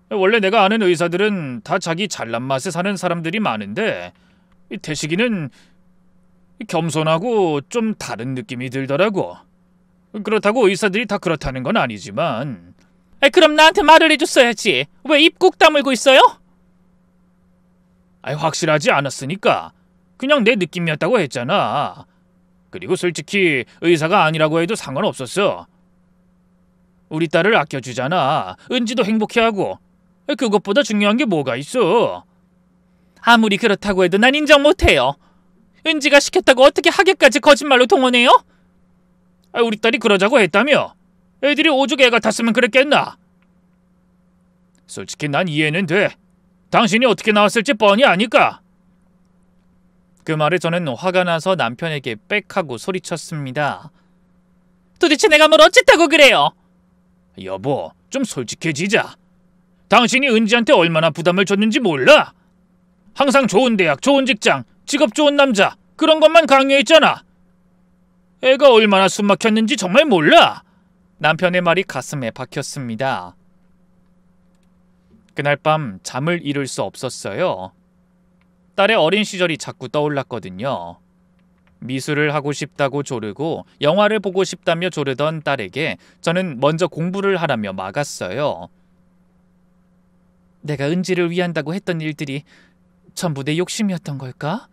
원래 내가 아는 의사들은 다 자기 잘난 맛에 사는 사람들이 많은데 태식이는 겸손하고 좀 다른 느낌이 들더라고. 그렇다고 의사들이 다 그렇다는 건 아니지만. 그럼 나한테 말을 해줬어야지. 왜 입 꾹 다물고 있어요? 확실하지 않았으니까 그냥 내 느낌이었다고 했잖아. 그리고 솔직히 의사가 아니라고 해도 상관없었어. 우리 딸을 아껴주잖아. 은지도 행복해하고. 그것보다 중요한 게 뭐가 있어. 아무리 그렇다고 해도 난 인정 못해요. 은지가 시켰다고 어떻게 하게까지 거짓말로 동원해요? 우리 딸이 그러자고 했다며. 애들이 오죽 애 같았으면 그랬겠나. 솔직히 난 이해는 돼. 당신이 어떻게 나왔을지 뻔히 아니까. 그 말에 저는 화가 나서 남편에게 빽하고 소리쳤습니다. 도대체 내가 뭘 어쨌다고 그래요? 여보, 좀 솔직해지자. 당신이 은지한테 얼마나 부담을 줬는지 몰라? 항상 좋은 대학, 좋은 직장, 직업 좋은 남자 그런 것만 강요했잖아. 애가 얼마나 숨막혔는지 정말 몰라? 남편의 말이 가슴에 박혔습니다. 그날 밤 잠을 이룰 수 없었어요. 딸의 어린 시절이 자꾸 떠올랐거든요. 미술을 하고 싶다고 조르고 영화를 보고 싶다며 조르던 딸에게 저는 먼저 공부를 하라며 막았어요. 내가 은지를 위한다고 했던 일들이 전부 내 욕심이었던 걸까?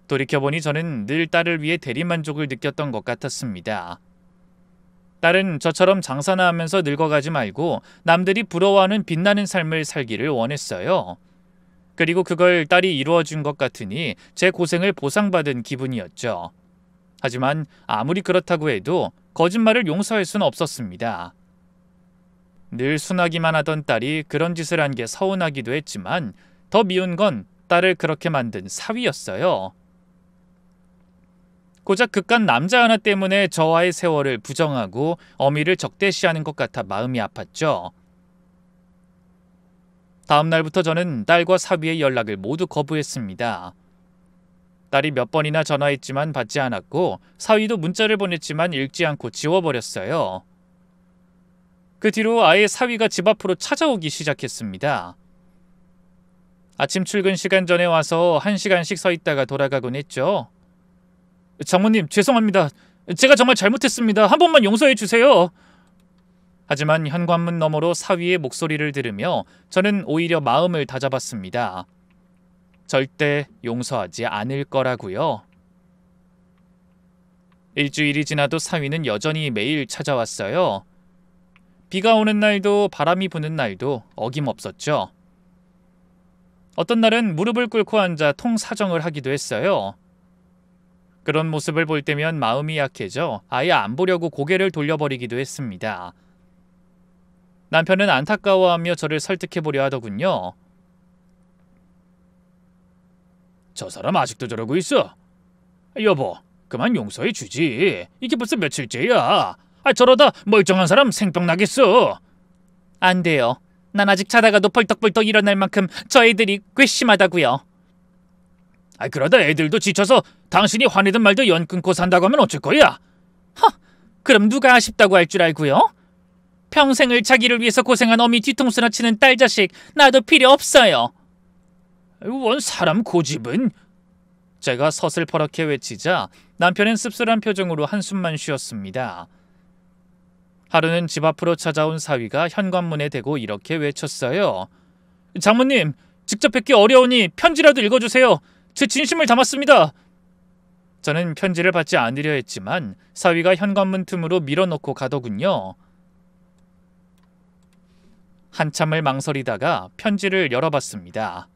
돌이켜보니 저는 늘 딸을 위해 대리만족을 느꼈던 것 같았습니다. 딸은 저처럼 장사나 하면서 늙어가지 말고 남들이 부러워하는 빛나는 삶을 살기를 원했어요. 그리고 그걸 딸이 이루어준 것 같으니 제 고생을 보상받은 기분이었죠. 하지만 아무리 그렇다고 해도 거짓말을 용서할 수는 없었습니다. 늘 순하기만 하던 딸이 그런 짓을 한 게 서운하기도 했지만 더 미운 건 딸을 그렇게 만든 사위였어요. 고작 그깟 남자 하나 때문에 저와의 세월을 부정하고 어미를 적대시하는 것 같아 마음이 아팠죠. 다음 날부터 저는 딸과 사위의 연락을 모두 거부했습니다. 딸이 몇 번이나 전화했지만 받지 않았고 사위도 문자를 보냈지만 읽지 않고 지워버렸어요. 그 뒤로 아예 사위가 집 앞으로 찾아오기 시작했습니다. 아침 출근 시간 전에 와서 1시간씩 서 있다가 돌아가곤 했죠. 장모님, 죄송합니다. 제가 정말 잘못했습니다. 한 번만 용서해 주세요. 하지만 현관문 너머로 사위의 목소리를 들으며 저는 오히려 마음을 다잡았습니다. 절대 용서하지 않을 거라고요. 일주일이 지나도 사위는 여전히 매일 찾아왔어요. 비가 오는 날도 바람이 부는 날도 어김없었죠. 어떤 날은 무릎을 꿇고 앉아 통사정을 하기도 했어요. 그런 모습을 볼 때면 마음이 약해져 아예 안 보려고 고개를 돌려버리기도 했습니다. 남편은 안타까워하며 저를 설득해보려 하더군요. 저 사람 아직도 저러고 있어. 여보, 그만 용서해 주지. 이게 벌써 며칠째야. 저러다 멀쩡한 사람 생병 나겠어. 안 돼요. 난 아직 자다가도 벌떡벌떡 일어날 만큼 저 애들이 괘씸하다고요. 그러다 애들도 지쳐서 당신이 화내든 말든 연 끊고 산다고 하면 어쩔 거야? 그럼 누가 아쉽다고 할 줄 알고요? 평생을 자기를 위해서 고생한 어미 뒤통수나 치는 딸 자식 나도 필요 없어요. 원 사람 고집은? 제가 서슬퍼렇게 외치자 남편은 씁쓸한 표정으로 한숨만 쉬었습니다. 하루는 집 앞으로 찾아온 사위가 현관문에 대고 이렇게 외쳤어요. 장모님, 직접 뵙기 어려우니 편지라도 읽어주세요. 제 진심을 담았습니다. 저는 편지를 받지 않으려 했지만 사위가 현관문 틈으로 밀어넣고 가더군요. 한참을 망설이다가 편지를 열어봤습니다.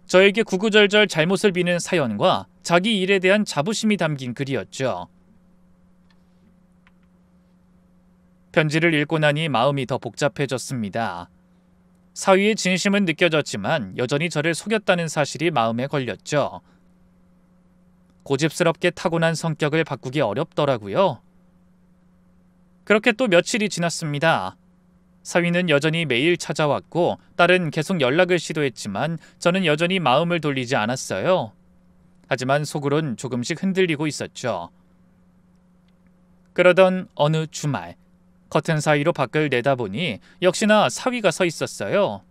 저에게 구구절절 잘못을 비는 사연과 자기 일에 대한 자부심이 담긴 글이었죠. 편지를 읽고 나니 마음이 더 복잡해졌습니다. 사위의 진심은 느껴졌지만 여전히 저를 속였다는 사실이 마음에 걸렸죠. 고집스럽게 타고난 성격을 바꾸기 어렵더라고요. 그렇게 또 며칠이 지났습니다. 사위는 여전히 매일 찾아왔고 딸은 계속 연락을 시도했지만 저는 여전히 마음을 돌리지 않았어요. 하지만 속으론 조금씩 흔들리고 있었죠. 그러던 어느 주말 커튼 사이로 밖을 내다보니 역시나 사위가 서 있었어요.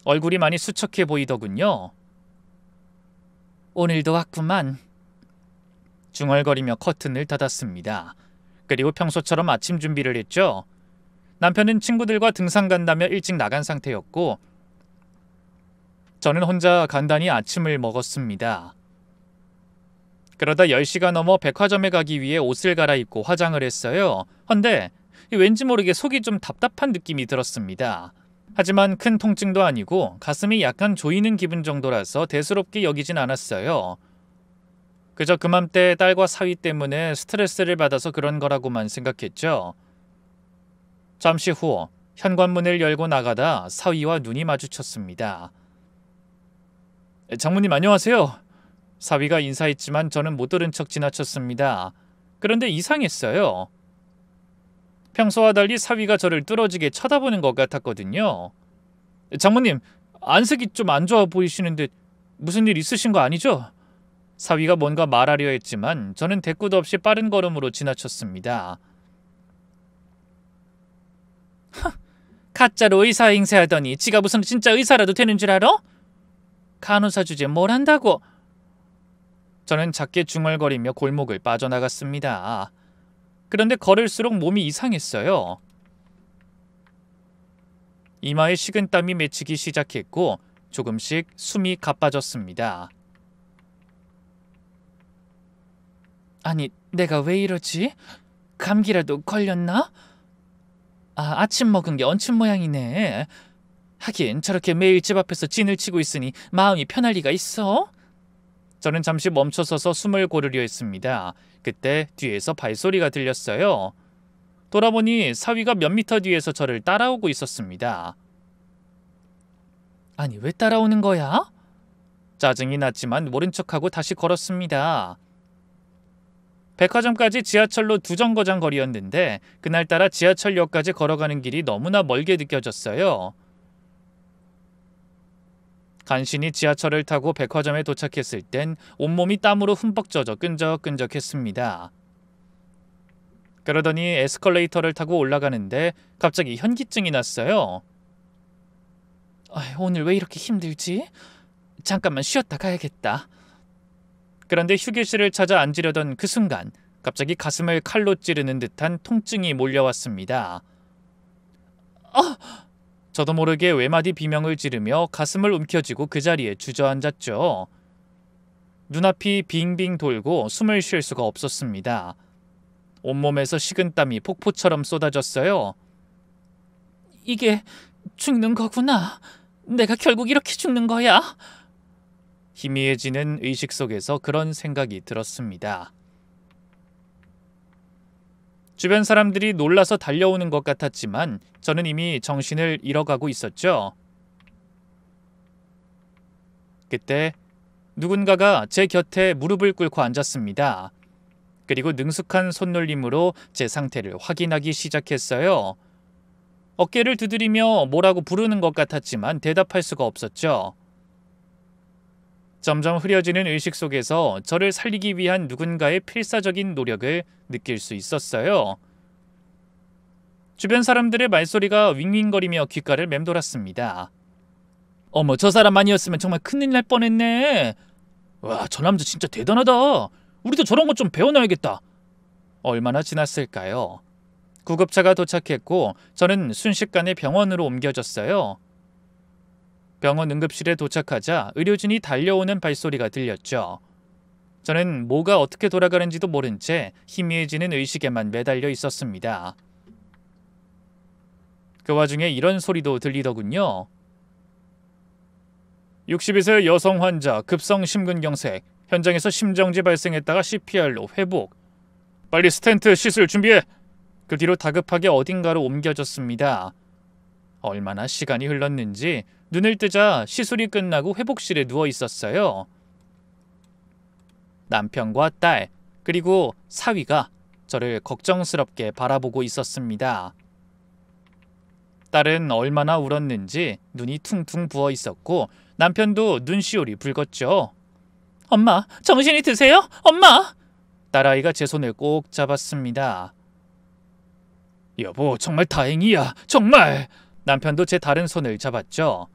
얼굴이 많이 수척해 보이더군요. 오늘도 왔구만. 중얼거리며 커튼을 닫았습니다. 그리고 평소처럼 아침 준비를 했죠. 남편은 친구들과 등산 간다며 일찍 나간 상태였고 저는 혼자 간단히 아침을 먹었습니다. 그러다 10시가 넘어 백화점에 가기 위해 옷을 갈아입고 화장을 했어요. 헌데 왠지 모르게 속이 좀 답답한 느낌이 들었습니다. 하지만 큰 통증도 아니고 가슴이 약간 조이는 기분 정도라서 대수롭게 여기진 않았어요. 그저 그맘때 딸과 사위 때문에 스트레스를 받아서 그런 거라고만 생각했죠. 잠시 후 현관문을 열고 나가다 사위와 눈이 마주쳤습니다. 장모님 안녕하세요. 사위가 인사했지만 저는 못 들은 척 지나쳤습니다. 그런데 이상했어요. 평소와 달리 사위가 저를 뚫어지게 쳐다보는 것 같았거든요. 장모님, 안색이 좀 안 좋아 보이시는데 무슨 일 있으신 거 아니죠? 사위가 뭔가 말하려 했지만 저는 대꾸도 없이 빠른 걸음으로 지나쳤습니다. 가짜로 의사 행세하더니 지가 무슨 진짜 의사라도 되는 줄 알아? 간호사 주제에 뭘 한다고? 저는 작게 중얼거리며 골목을 빠져나갔습니다. 그런데 걸을수록 몸이 이상했어요. 이마에 식은땀이 맺히기 시작했고 조금씩 숨이 가빠졌습니다. 아니, 내가 왜 이러지? 감기라도 걸렸나? 아침 먹은 게 얹힌 모양이네. 하긴 저렇게 매일 집 앞에서 진을 치고 있으니 마음이 편할 리가 있어? 저는 잠시 멈춰서서 숨을 고르려 했습니다. 그때 뒤에서 발소리가 들렸어요. 돌아보니 사위가 몇 미터 뒤에서 저를 따라오고 있었습니다. 아니, 왜 따라오는 거야? 짜증이 났지만 모른 척하고 다시 걸었습니다. 백화점까지 지하철로 2정거장 거리였는데 그날따라 지하철역까지 걸어가는 길이 너무나 멀게 느껴졌어요. 간신히 지하철을 타고 백화점에 도착했을 땐 온몸이 땀으로 흠뻑 젖어 끈적끈적했습니다. 그러더니 에스컬레이터를 타고 올라가는데 갑자기 현기증이 났어요. 오늘 왜 이렇게 힘들지? 잠깐만 쉬었다 가야겠다. 그런데 휴게실을 찾아 앉으려던 그 순간 갑자기 가슴을 칼로 찌르는 듯한 통증이 몰려왔습니다. 저도 모르게 외마디 비명을 지르며 가슴을 움켜쥐고 그 자리에 주저앉았죠. 눈앞이 빙빙 돌고 숨을 쉴 수가 없었습니다. 온몸에서 식은땀이 폭포처럼 쏟아졌어요. 이게 죽는 거구나. 내가 결국 이렇게 죽는 거야. 희미해지는 의식 속에서 그런 생각이 들었습니다. 주변 사람들이 놀라서 달려오는 것 같았지만 저는 이미 정신을 잃어가고 있었죠. 그때 누군가가 제 곁에 무릎을 꿇고 앉았습니다. 그리고 능숙한 손놀림으로 제 상태를 확인하기 시작했어요. 어깨를 두드리며 뭐라고 부르는 것 같았지만 대답할 수가 없었죠. 점점 흐려지는 의식 속에서 저를 살리기 위한 누군가의 필사적인 노력을 느낄 수 있었어요. 주변 사람들의 말소리가 윙윙거리며 귓가를 맴돌았습니다. 어머, 저 사람 아니었으면 정말 큰일 날 뻔했네. 와, 저 남자 진짜 대단하다. 우리도 저런 것 좀 배워놔야겠다. 얼마나 지났을까요? 구급차가 도착했고 저는 순식간에 병원으로 옮겨졌어요. 병원 응급실에 도착하자 의료진이 달려오는 발소리가 들렸죠. 저는 뭐가 어떻게 돌아가는지도 모른 채 희미해지는 의식에만 매달려 있었습니다. 그 와중에 이런 소리도 들리더군요. 62세 여성 환자 급성 심근경색, 현장에서 심정지 발생했다가 CPR로 회복. 빨리 스텐트 시술 준비해. 그 뒤로 다급하게 어딘가로 옮겨졌습니다. 얼마나 시간이 흘렀는지 눈을 뜨자 시술이 끝나고 회복실에 누워 있었어요. 남편과 딸, 그리고 사위가 저를 걱정스럽게 바라보고 있었습니다. 딸은 얼마나 울었는지 눈이 퉁퉁 부어 있었고 남편도 눈시울이 붉었죠. 엄마, 정신이 드세요? 엄마! 딸아이가 제 손을 꼭 잡았습니다. 여보, 정말 다행이야. 정말! 남편도 제 다른 손을 잡았죠.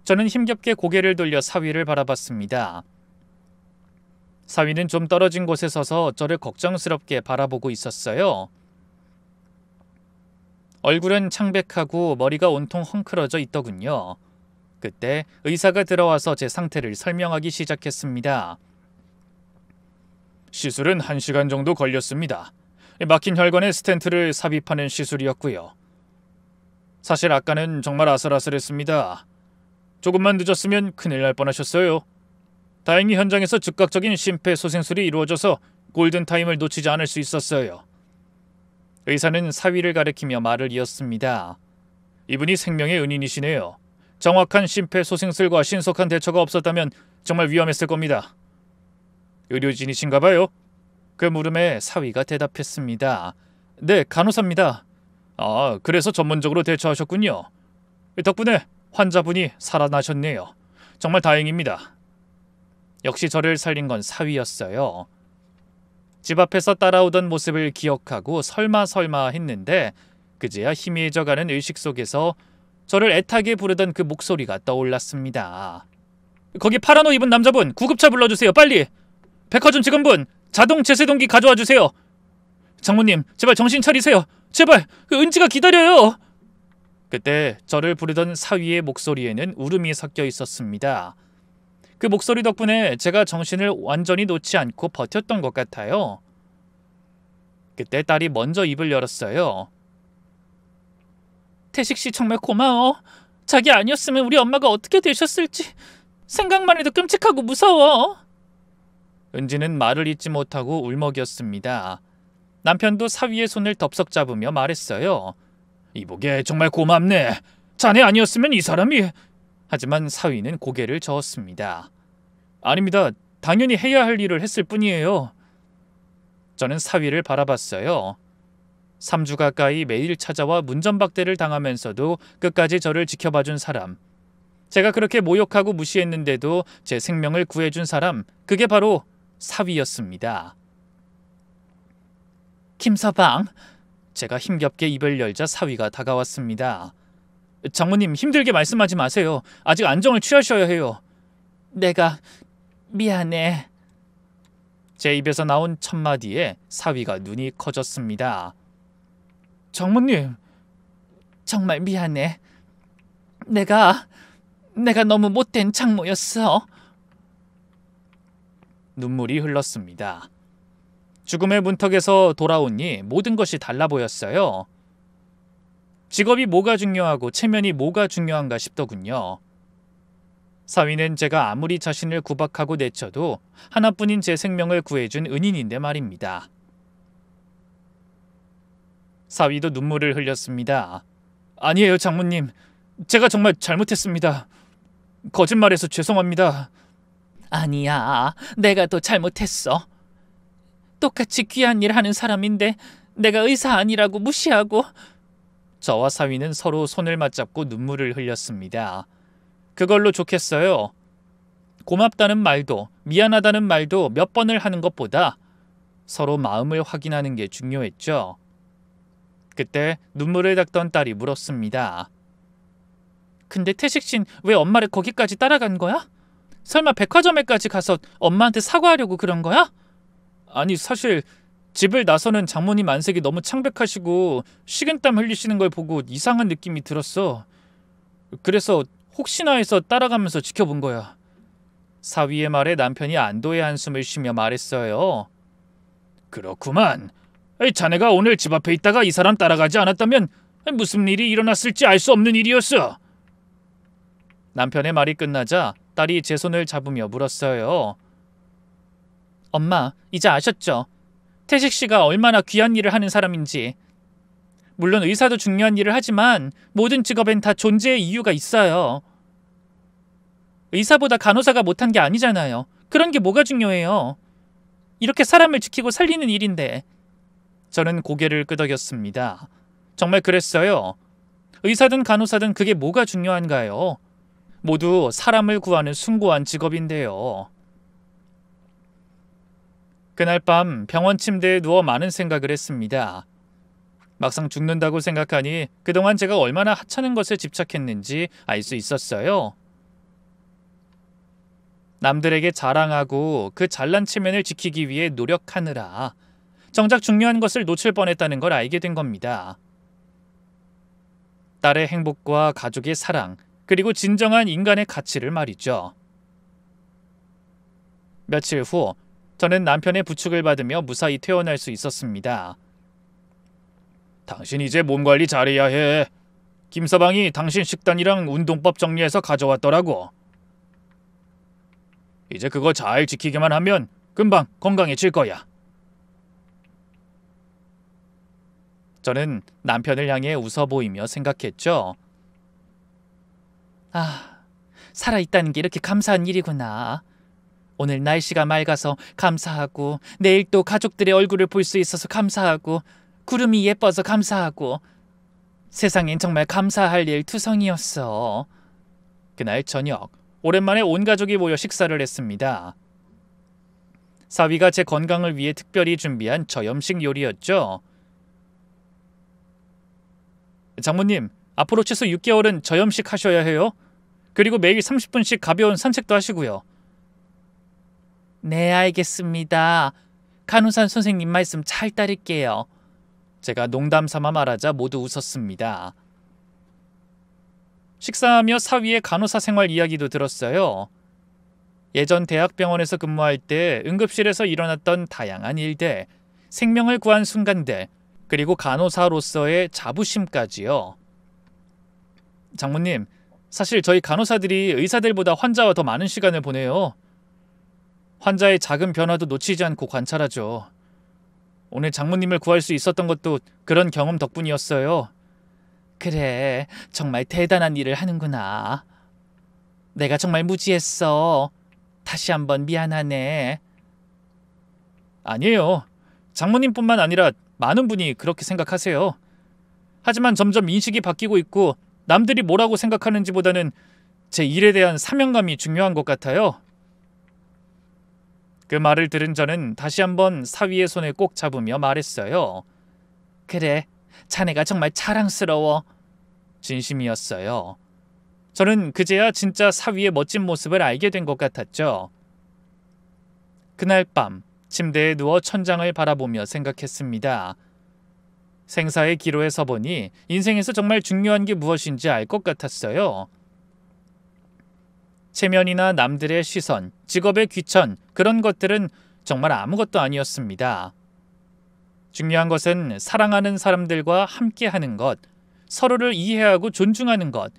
저는 힘겹게 고개를 돌려 사위를 바라봤습니다. 사위는 좀 떨어진 곳에 서서 저를 걱정스럽게 바라보고 있었어요. 얼굴은 창백하고 머리가 온통 헝클어져 있더군요. 그때 의사가 들어와서 제 상태를 설명하기 시작했습니다. 시술은 1시간 정도 걸렸습니다. 막힌 혈관에 스텐트를 삽입하는 시술이었고요. 사실 아까는 정말 아슬아슬했습니다. 조금만 늦었으면 큰일 날 뻔하셨어요. 다행히 현장에서 즉각적인 심폐소생술이 이루어져서 골든타임을 놓치지 않을 수 있었어요. 의사는 사위를 가리키며 말을 이었습니다. 이분이 생명의 은인이시네요. 정확한 심폐소생술과 신속한 대처가 없었다면 정말 위험했을 겁니다. 의료진이신가 봐요? 그 물음에 사위가 대답했습니다. 네, 간호사입니다. 아, 그래서 전문적으로 대처하셨군요. 덕분에 환자분이 살아나셨네요. 정말 다행입니다. 역시 저를 살린 건 사위였어요. 집 앞에서 따라오던 모습을 기억하고 설마 했는데 그제야 희미해져가는 의식 속에서 저를 애타게 부르던 그 목소리가 떠올랐습니다. 거기 파란 옷 입은 남자분, 구급차 불러주세요. 빨리. 백화점 직원분, 자동 제세동기 가져와 주세요. 장모님, 제발 정신 차리세요. 제발, 그 은지가 기다려요. 그때 저를 부르던 사위의 목소리에는 울음이 섞여 있었습니다. 그 목소리 덕분에 제가 정신을 완전히 놓지 않고 버텼던 것 같아요. 그때 딸이 먼저 입을 열었어요. 태식씨 정말 고마워. 자기 아니었으면 우리 엄마가 어떻게 되셨을지 생각만 해도 끔찍하고 무서워. 은지는 말을 잇지 못하고 울먹였습니다. 남편도 사위의 손을 덥석 잡으며 말했어요. 이보게 정말 고맙네. 자네 아니었으면 이 사람이... 하지만 사위는 고개를 저었습니다. 아닙니다. 당연히 해야 할 일을 했을 뿐이에요. 저는 사위를 바라봤어요. 3주 가까이 매일 찾아와 문전박대를 당하면서도 끝까지 저를 지켜봐준 사람. 제가 그렇게 모욕하고 무시했는데도 제 생명을 구해준 사람, 그게 바로 사위였습니다. 김서방, 제가 힘겹게 입을 열자 사위가 다가왔습니다. 장모님, 힘들게 말씀하지 마세요. 아직 안정을 취하셔야 해요. 내가 미안해. 제 입에서 나온 첫 마디에 사위가 눈이 커졌습니다. 장모님, 정말 미안해. 내가 너무 못된 장모였어. 눈물이 흘렀습니다. 죽음의 문턱에서 돌아오니 모든 것이 달라 보였어요. 직업이 뭐가 중요하고 체면이 뭐가 중요한가 싶더군요. 사위는 제가 아무리 자신을 구박하고 내쳐도 하나뿐인 제 생명을 구해준 은인인데 말입니다. 사위도 눈물을 흘렸습니다. 아니에요, 장모님. 제가 정말 잘못했습니다. 거짓말해서 죄송합니다. 아니야, 내가 더 잘못했어. 똑같이 귀한 일 하는 사람인데 내가 의사 아니라고 무시하고... 저와 사위는 서로 손을 맞잡고 눈물을 흘렸습니다. 그걸로 좋겠어요. 고맙다는 말도 미안하다는 말도 몇 번을 하는 것보다 서로 마음을 확인하는 게 중요했죠. 그때 눈물을 닦던 딸이 물었습니다. 근데 태식신 왜 엄마를 거기까지 따라간 거야? 설마 백화점에까지 가서 엄마한테 사과하려고 그런 거야? 아니, 사실 집을 나서는 장모님 안색이 너무 창백하시고 식은땀 흘리시는 걸 보고 이상한 느낌이 들었어. 그래서 혹시나 해서 따라가면서 지켜본 거야. 사위의 말에 남편이 안도의 한숨을 쉬며 말했어요. 그렇구만. 자네가 오늘 집 앞에 있다가 이 사람 따라가지 않았다면 무슨 일이 일어났을지 알 수 없는 일이었어. 남편의 말이 끝나자 딸이 제 손을 잡으며 물었어요. 엄마, 이제 아셨죠? 태식 씨가 얼마나 귀한 일을 하는 사람인지. 물론 의사도 중요한 일을 하지만 모든 직업엔 다 존재의 이유가 있어요. 의사보다 간호사가 못한 게 아니잖아요. 그런 게 뭐가 중요해요. 이렇게 사람을 지키고 살리는 일인데. 저는 고개를 끄덕였습니다. 정말 그랬어요. 의사든 간호사든 그게 뭐가 중요한가요? 모두 사람을 구하는 숭고한 직업인데요. 그날 밤 병원 침대에 누워 많은 생각을 했습니다. 막상 죽는다고 생각하니 그동안 제가 얼마나 하찮은 것에 집착했는지 알 수 있었어요. 남들에게 자랑하고 그 잘난 체면을 지키기 위해 노력하느라 정작 중요한 것을 놓칠 뻔했다는 걸 알게 된 겁니다. 딸의 행복과 가족의 사랑, 그리고 진정한 인간의 가치를 말이죠. 며칠 후 저는 남편의 부축을 받으며 무사히 퇴원할 수 있었습니다. 당신 이제 몸 관리 잘해야 해. 김서방이 당신 식단이랑 운동법 정리해서 가져왔더라고. 이제 그거 잘 지키기만 하면 금방 건강해질 거야. 저는 남편을 향해 웃어 보이며 생각했죠. 아, 살아있다는 게 이렇게 감사한 일이구나. 오늘 날씨가 맑아서 감사하고, 내일 또 가족들의 얼굴을 볼 수 있어서 감사하고, 구름이 예뻐서 감사하고, 세상엔 정말 감사할 일 투성이었어. 그날 저녁, 오랜만에 온 가족이 모여 식사를 했습니다. 사위가 제 건강을 위해 특별히 준비한 저염식 요리였죠. 장모님, 앞으로 최소 6개월은 저염식 하셔야 해요. 그리고 매일 30분씩 가벼운 산책도 하시고요. 네, 알겠습니다. 간호사 선생님 말씀 잘 따를게요. 제가 농담 삼아 말하자 모두 웃었습니다. 식사하며 사위의 간호사 생활 이야기도 들었어요. 예전 대학병원에서 근무할 때 응급실에서 일어났던 다양한 일들, 생명을 구한 순간들, 그리고 간호사로서의 자부심까지요. 장모님, 사실 저희 간호사들이 의사들보다 환자와 더 많은 시간을 보내요. 환자의 작은 변화도 놓치지 않고 관찰하죠. 오늘 장모님을 구할 수 있었던 것도 그런 경험 덕분이었어요. 그래, 정말 대단한 일을 하는구나. 내가 정말 무지했어. 다시 한번 미안하네. 아니에요. 장모님뿐만 아니라 많은 분이 그렇게 생각하세요. 하지만 점점 인식이 바뀌고 있고 남들이 뭐라고 생각하는지보다는 제 일에 대한 사명감이 중요한 것 같아요. 그 말을 들은 저는 다시 한번 사위의 손을 꼭 잡으며 말했어요. 그래, 자네가 정말 자랑스러워. 진심이었어요. 저는 그제야 진짜 사위의 멋진 모습을 알게 된 것 같았죠. 그날 밤 침대에 누워 천장을 바라보며 생각했습니다. 생사의 기로에 서보니 인생에서 정말 중요한 게 무엇인지 알 것 같았어요. 체면이나 남들의 시선, 직업의 귀천, 그런 것들은 정말 아무것도 아니었습니다. 중요한 것은 사랑하는 사람들과 함께하는 것, 서로를 이해하고 존중하는 것,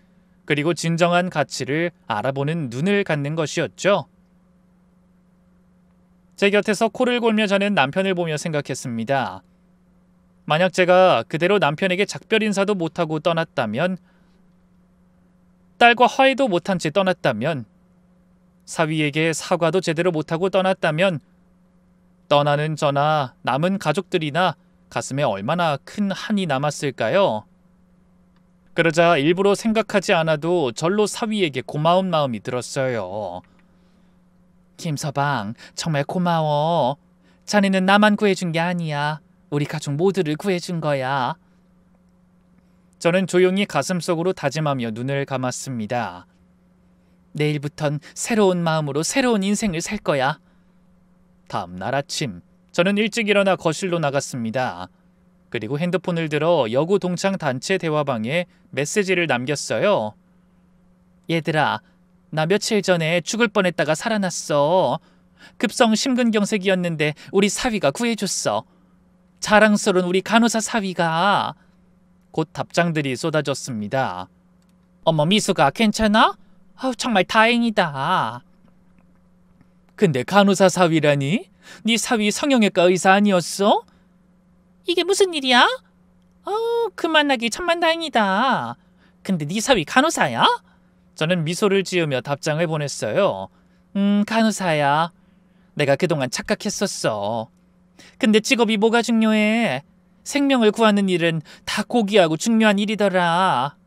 그리고 진정한 가치를 알아보는 눈을 갖는 것이었죠. 제 곁에서 코를 골며 자는 남편을 보며 생각했습니다. 만약 제가 그대로 남편에게 작별 인사도 못하고 떠났다면, 딸과 화해도 못한 채 떠났다면, 사위에게 사과도 제대로 못하고 떠났다면, 떠나는 저나 남은 가족들이나 가슴에 얼마나 큰 한이 남았을까요? 그러자 일부러 생각하지 않아도 절로 사위에게 고마운 마음이 들었어요. 김서방, 정말 고마워. 자네는 나만 구해준 게 아니야. 우리 가족 모두를 구해준 거야. 저는 조용히 가슴속으로 다짐하며 눈을 감았습니다. 내일부턴 새로운 마음으로 새로운 인생을 살 거야. 다음 날 아침, 저는 일찍 일어나 거실로 나갔습니다. 그리고 핸드폰을 들어 여고 동창 단체 대화방에 메시지를 남겼어요. 얘들아, 나 며칠 전에 죽을 뻔했다가 살아났어. 급성 심근경색이었는데 우리 사위가 구해줬어. 자랑스러운 우리 간호사 사위가. 곧 답장들이 쏟아졌습니다. 어머, 미수가 괜찮아? 정말 다행이다. 근데 간호사 사위라니? 네 사위 성형외과 의사 아니었어? 이게 무슨 일이야? 그만하기 천만다행이다. 근데 네 사위 간호사야? 저는 미소를 지으며 답장을 보냈어요. 간호사야. 내가 그동안 착각했었어. 근데 직업이 뭐가 중요해? 생명을 구하는 일은 다 고귀하고 중요한 일이더라.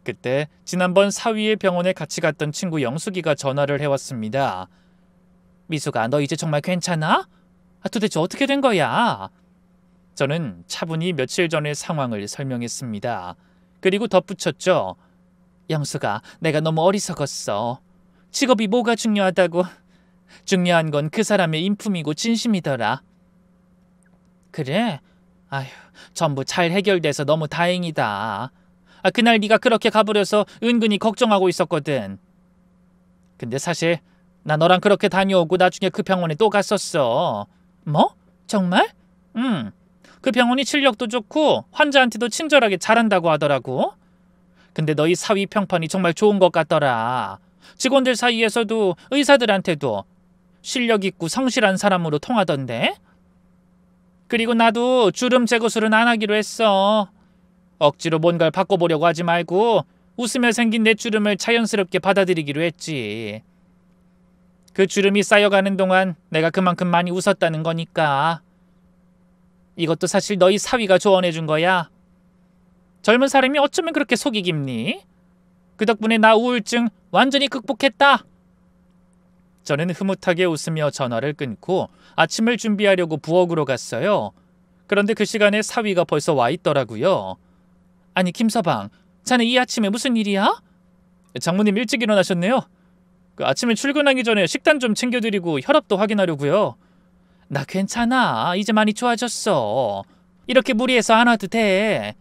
그때 지난번 사위의 병원에 같이 갔던 친구 영숙이가 전화를 해왔습니다. 미수가, 너 이제 정말 괜찮아? 도대체 어떻게 된 거야? 저는 차분히 며칠 전의 상황을 설명했습니다. 그리고 덧붙였죠. 영숙아, 내가 너무 어리석었어. 직업이 뭐가 중요하다고. 중요한 건 그 사람의 인품이고 진심이더라. 그래? 아휴, 전부 잘 해결돼서 너무 다행이다. 그날 네가 그렇게 가버려서 은근히 걱정하고 있었거든. 근데 사실 나 너랑 그렇게 다녀오고 나중에 그 병원에 또 갔었어. 뭐? 정말? 응. 그 병원이 실력도 좋고 환자한테도 친절하게 잘한다고 하더라고. 근데 너희 사위 평판이 정말 좋은 것 같더라. 직원들 사이에서도 의사들한테도 실력 있고 성실한 사람으로 통하던데. 그리고 나도 주름 제거술은 안 하기로 했어. 억지로 뭔가를 바꿔보려고 하지 말고 웃으며 생긴 내 주름을 자연스럽게 받아들이기로 했지. 그 주름이 쌓여가는 동안 내가 그만큼 많이 웃었다는 거니까. 이것도 사실 너희 사위가 조언해준 거야. 젊은 사람이 어쩌면 그렇게 속이 깊니? 그 덕분에 나 우울증 완전히 극복했다. 저는 흐뭇하게 웃으며 전화를 끊고 아침을 준비하려고 부엌으로 갔어요. 그런데 그 시간에 사위가 벌써 와 있더라고요. 아니 김서방, 자네 이 아침에 무슨 일이야? 장모님 일찍 일어나셨네요. 아침에 출근하기 전에 식단 좀 챙겨드리고 혈압도 확인하려고요. 나 괜찮아. 이제 많이 좋아졌어. 이렇게 무리해서 안 와도 돼.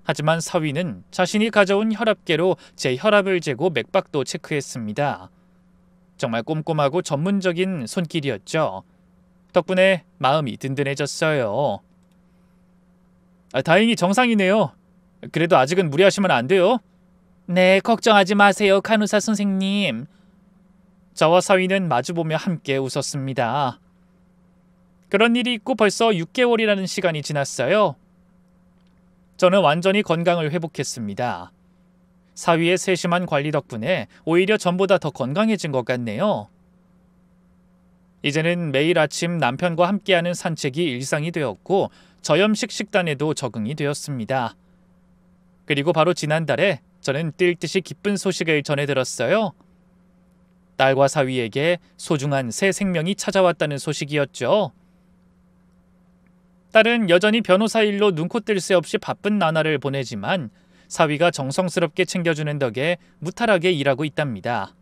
하지만 사위는 자신이 가져온 혈압계로 제 혈압을 재고 맥박도 체크했습니다. 정말 꼼꼼하고 전문적인 손길이었죠. 덕분에 마음이 든든해졌어요. 다행히 정상이네요. 그래도 아직은 무리하시면 안 돼요. 네, 걱정하지 마세요, 간호사 선생님. 저와 사위는 마주보며 함께 웃었습니다. 그런 일이 있고 벌써 6개월이라는 시간이 지났어요. 저는 완전히 건강을 회복했습니다. 사위의 세심한 관리 덕분에 오히려 전보다 더 건강해진 것 같네요. 이제는 매일 아침 남편과 함께하는 산책이 일상이 되었고 저염식 식단에도 적응이 되었습니다. 그리고 바로 지난달에 저는 뛸 듯이 기쁜 소식을 전해들었어요. 딸과 사위에게 소중한 새 생명이 찾아왔다는 소식이었죠. 딸은 여전히 변호사 일로 눈코 뜰 새 없이 바쁜 나날을 보내지만 사위가 정성스럽게 챙겨주는 덕에 무탈하게 일하고 있답니다.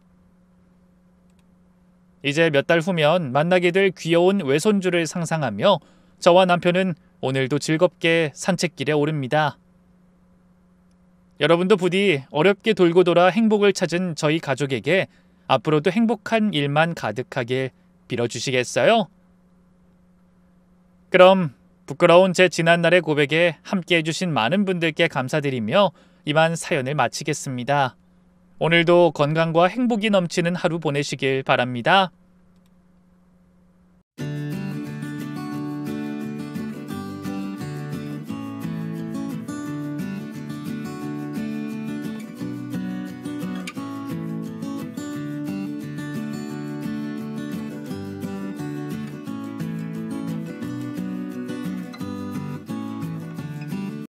이제 몇 달 후면 만나게 될 귀여운 외손주를 상상하며 저와 남편은 오늘도 즐겁게 산책길에 오릅니다. 여러분도 부디 어렵게 돌고 돌아 행복을 찾은 저희 가족에게 앞으로도 행복한 일만 가득하길 빌어주시겠어요? 그럼 부끄러운 제 지난날의 고백에 함께해 주신 많은 분들께 감사드리며 이만 사연을 마치겠습니다. 오늘도 건강과 행복이 넘치는 하루 보내시길 바랍니다.